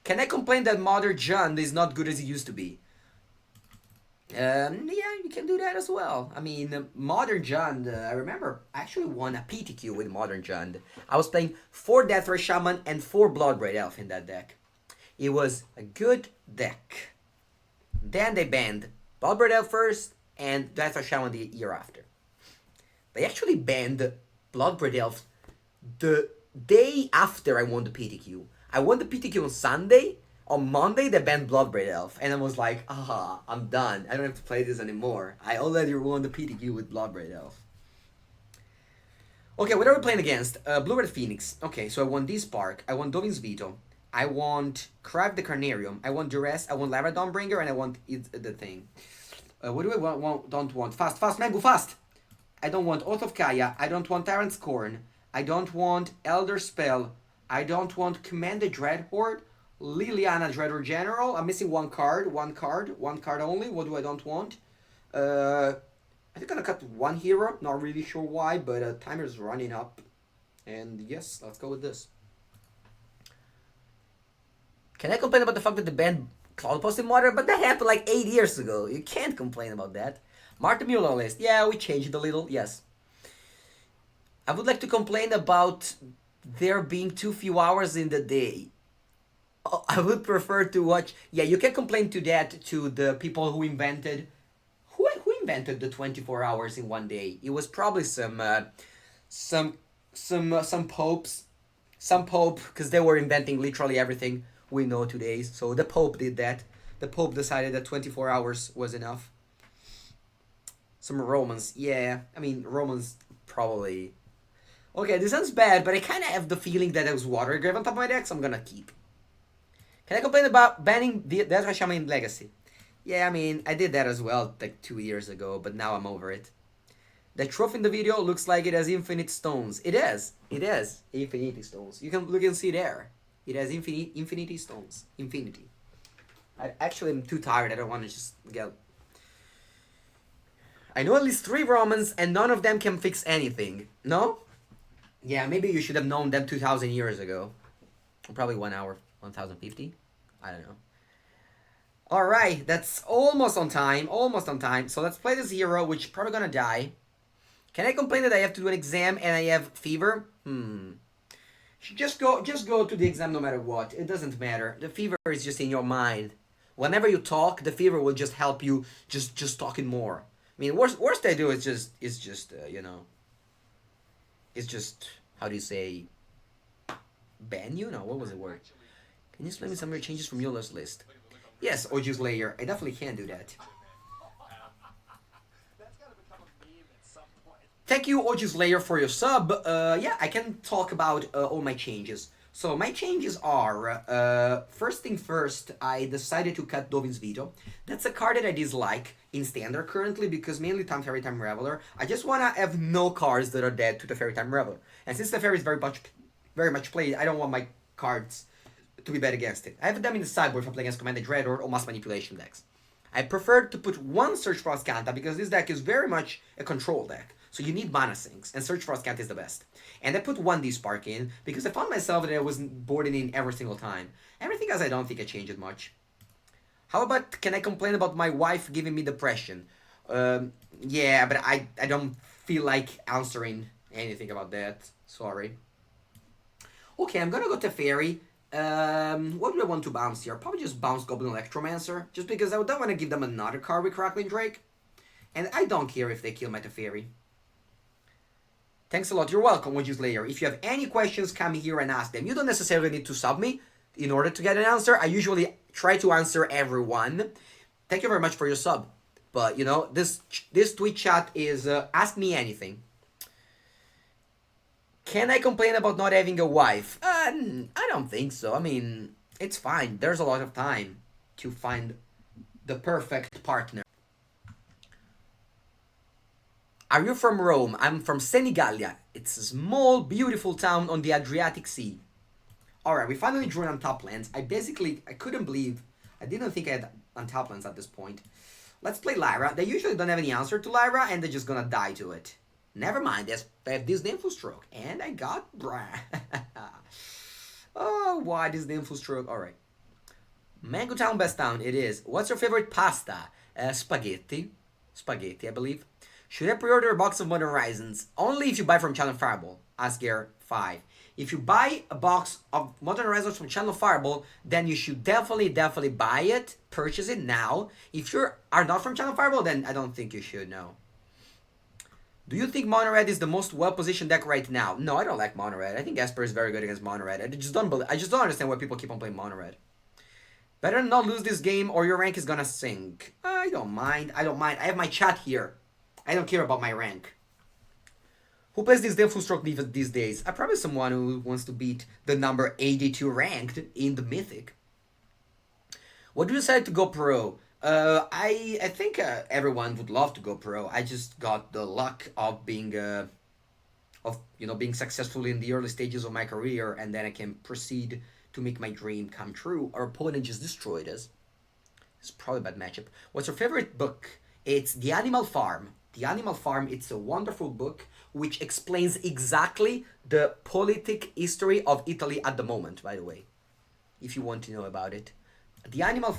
Can I complain that Mother Jund is not good as he used to be? Yeah, you can do that as well. I mean, Modern Jund, I remember I actually won a PTQ with Modern Jund. I was playing 4 Deathray Shaman and 4 Bloodbraid Elf in that deck. It was a good deck. Then they banned Bloodbraid Elf first and Deathray Shaman the year after. They actually banned Bloodbraid Elf the day after I won the PTQ. I won the PTQ on Sunday. On Monday, they banned Bloodbraid Elf, and I was like, I'm done. I don't have to play this anymore. I already won the PTQ with Bloodbraid Elf. Okay, what are we playing against? Blue-Red Phoenix. Okay, so I want this Spark. I want Dovin's Veto. I want Crab the Carnarium. I want Duress. I want Lara Dawnbringer, and I want the thing. What do I don't want? Fast, Mengu, fast! I don't want Oath of Kaya. I don't want Tyrant's Scorn. I don't want Elder Spell. I don't want Commander Dreadhorde. Liliana Dreadhorde General. I'm missing one card only. What do I don't want? I think I'm gonna cut 1 hero. Not really sure why, but timer's running up. And yes, let's go with this. Can I complain about the fact that the band Cloud posted Modern? But that happened like 8 years ago. You can't complain about that. Mark the Muller list. Yeah, we changed it a little. Yes. I would like to complain about there being too few hours in the day. I would prefer to watch. Yeah, you can complain to that to the people who invented. Who invented the 24 hours in one day? It was probably some popes, some pope, because they were inventing literally everything we know today. So the pope did that. The pope decided that 24 hours was enough. Some Romans, yeah. I mean, Romans probably. Okay, this sounds bad, but I kind of have the feeling that there was Water Grave on top of my deck, so I'm gonna keep. Can I complain about banning the Deathray Shaman in Legacy? Yeah, I mean, I did that as well like 2 years ago, but now I'm over it. The trophy in the video looks like it has infinite stones. It is. It is. Infinity stones. You can look and see there. It has infinity stones. Infinity. I actually am too tired. I don't want to just get... I know at least 3 Romans and none of them can fix anything. No? Yeah, maybe you should have known them 2,000 years ago. Probably 1 hour. 1050? I don't know. Alright, that's almost on time. Almost on time. So let's play this hero, which is probably gonna die. Can I complain that I have to do an exam and I have fever? Just go to the exam no matter what. It doesn't matter. The fever is just in your mind. Whenever you talk, the fever will just help you just talking more. I mean, worst I do is just it's just how do you say ban you? No, what was the word? Can you explain me some of your changes from Muller's list? Yes, Oju's layer. I definitely can do that. That's got to become a meme at some point. Thank you, Oju's layer, for your sub. Yeah, I can talk about all my changes. So my changes are, first thing first, I decided to cut Dovin's Veto. That's a card that I dislike in Standard currently because mainly Time Fairy Time Reveler. I just want to have no cards that are dead to the Fairy Time Reveler. And since the Fairy is very much played, I don't want my cards to be bad against it. I have them in the sideboard if I play against Commanded Dreadhorde or Mass Manipulation decks. I prefer to put one Search for Ascanta because this deck is very much a control deck. So you need mana sinks, and Search for Ascanta is the best. And I put one D-Spark in because I found myself that I wasn't boarding in every single time. Everything else I don't think I changed it much. How about, can I complain about my wife giving me depression? Yeah, but I don't feel like answering anything about that. Sorry. Okay, I'm gonna go to Fairy. What do I want to bounce here? Probably just bounce Goblin Electromancer, just because I don't want to give them another card with Crackling Drake. And I don't care if they kill my Teferi. Thanks a lot. You're welcome, Would You Slayer. If you have any questions, come here and ask them. You don't necessarily need to sub me in order to get an answer. I usually try to answer everyone. Thank you very much for your sub. But, you know, this Twitch chat is Ask Me Anything. Can I complain about not having a wife? I don't think so. I mean, it's fine. There's a lot of time to find the perfect partner. Are you from Rome? I'm from Senigallia. It's a small, beautiful town on the Adriatic Sea. Alright, we finally drew an untap lands. I couldn't believe, I didn't think I had untap lands at this point. Let's play Lyra. They usually don't have any answer to Lyra, and they're just gonna die to it. Never mind, I have this Nymphal Stroke. And I got... Oh, why this Nymphal Stroke? Alright. Mango Town, best town, it is. What's your favorite pasta? Spaghetti. Spaghetti, I believe. Should I pre-order a box of Modern Horizons? Only if you buy from Channel Fireball. Asger 5. If you buy a box of Modern Horizons from Channel Fireball, then you should definitely buy it. Purchase it now. If you are not from Channel Fireball, then I don't think you should, no. Do you think Mono Red is the most well-positioned deck right now? No, I don't like Mono Red. I think Esper is very good against Mono Red. I just don't understand why people keep on playing Mono Red. Better not lose this game or your rank is gonna sink. I don't mind. I have my chat here. I don't care about my rank. Who plays this Nymphal Stroke these days? Probably someone who wants to beat the number 82 ranked in the Mythic. What do you decide to go pro? I think everyone would love to go pro. I just got the luck of being being successful in the early stages of my career, and then I can proceed to make my dream come true. Our opponent just destroyed us. It's probably a bad matchup. What's your favorite book? It's The Animal Farm. The Animal Farm, it's a wonderful book which explains exactly the politic history of Italy at the moment, by the way, if you want to know about it. The Animal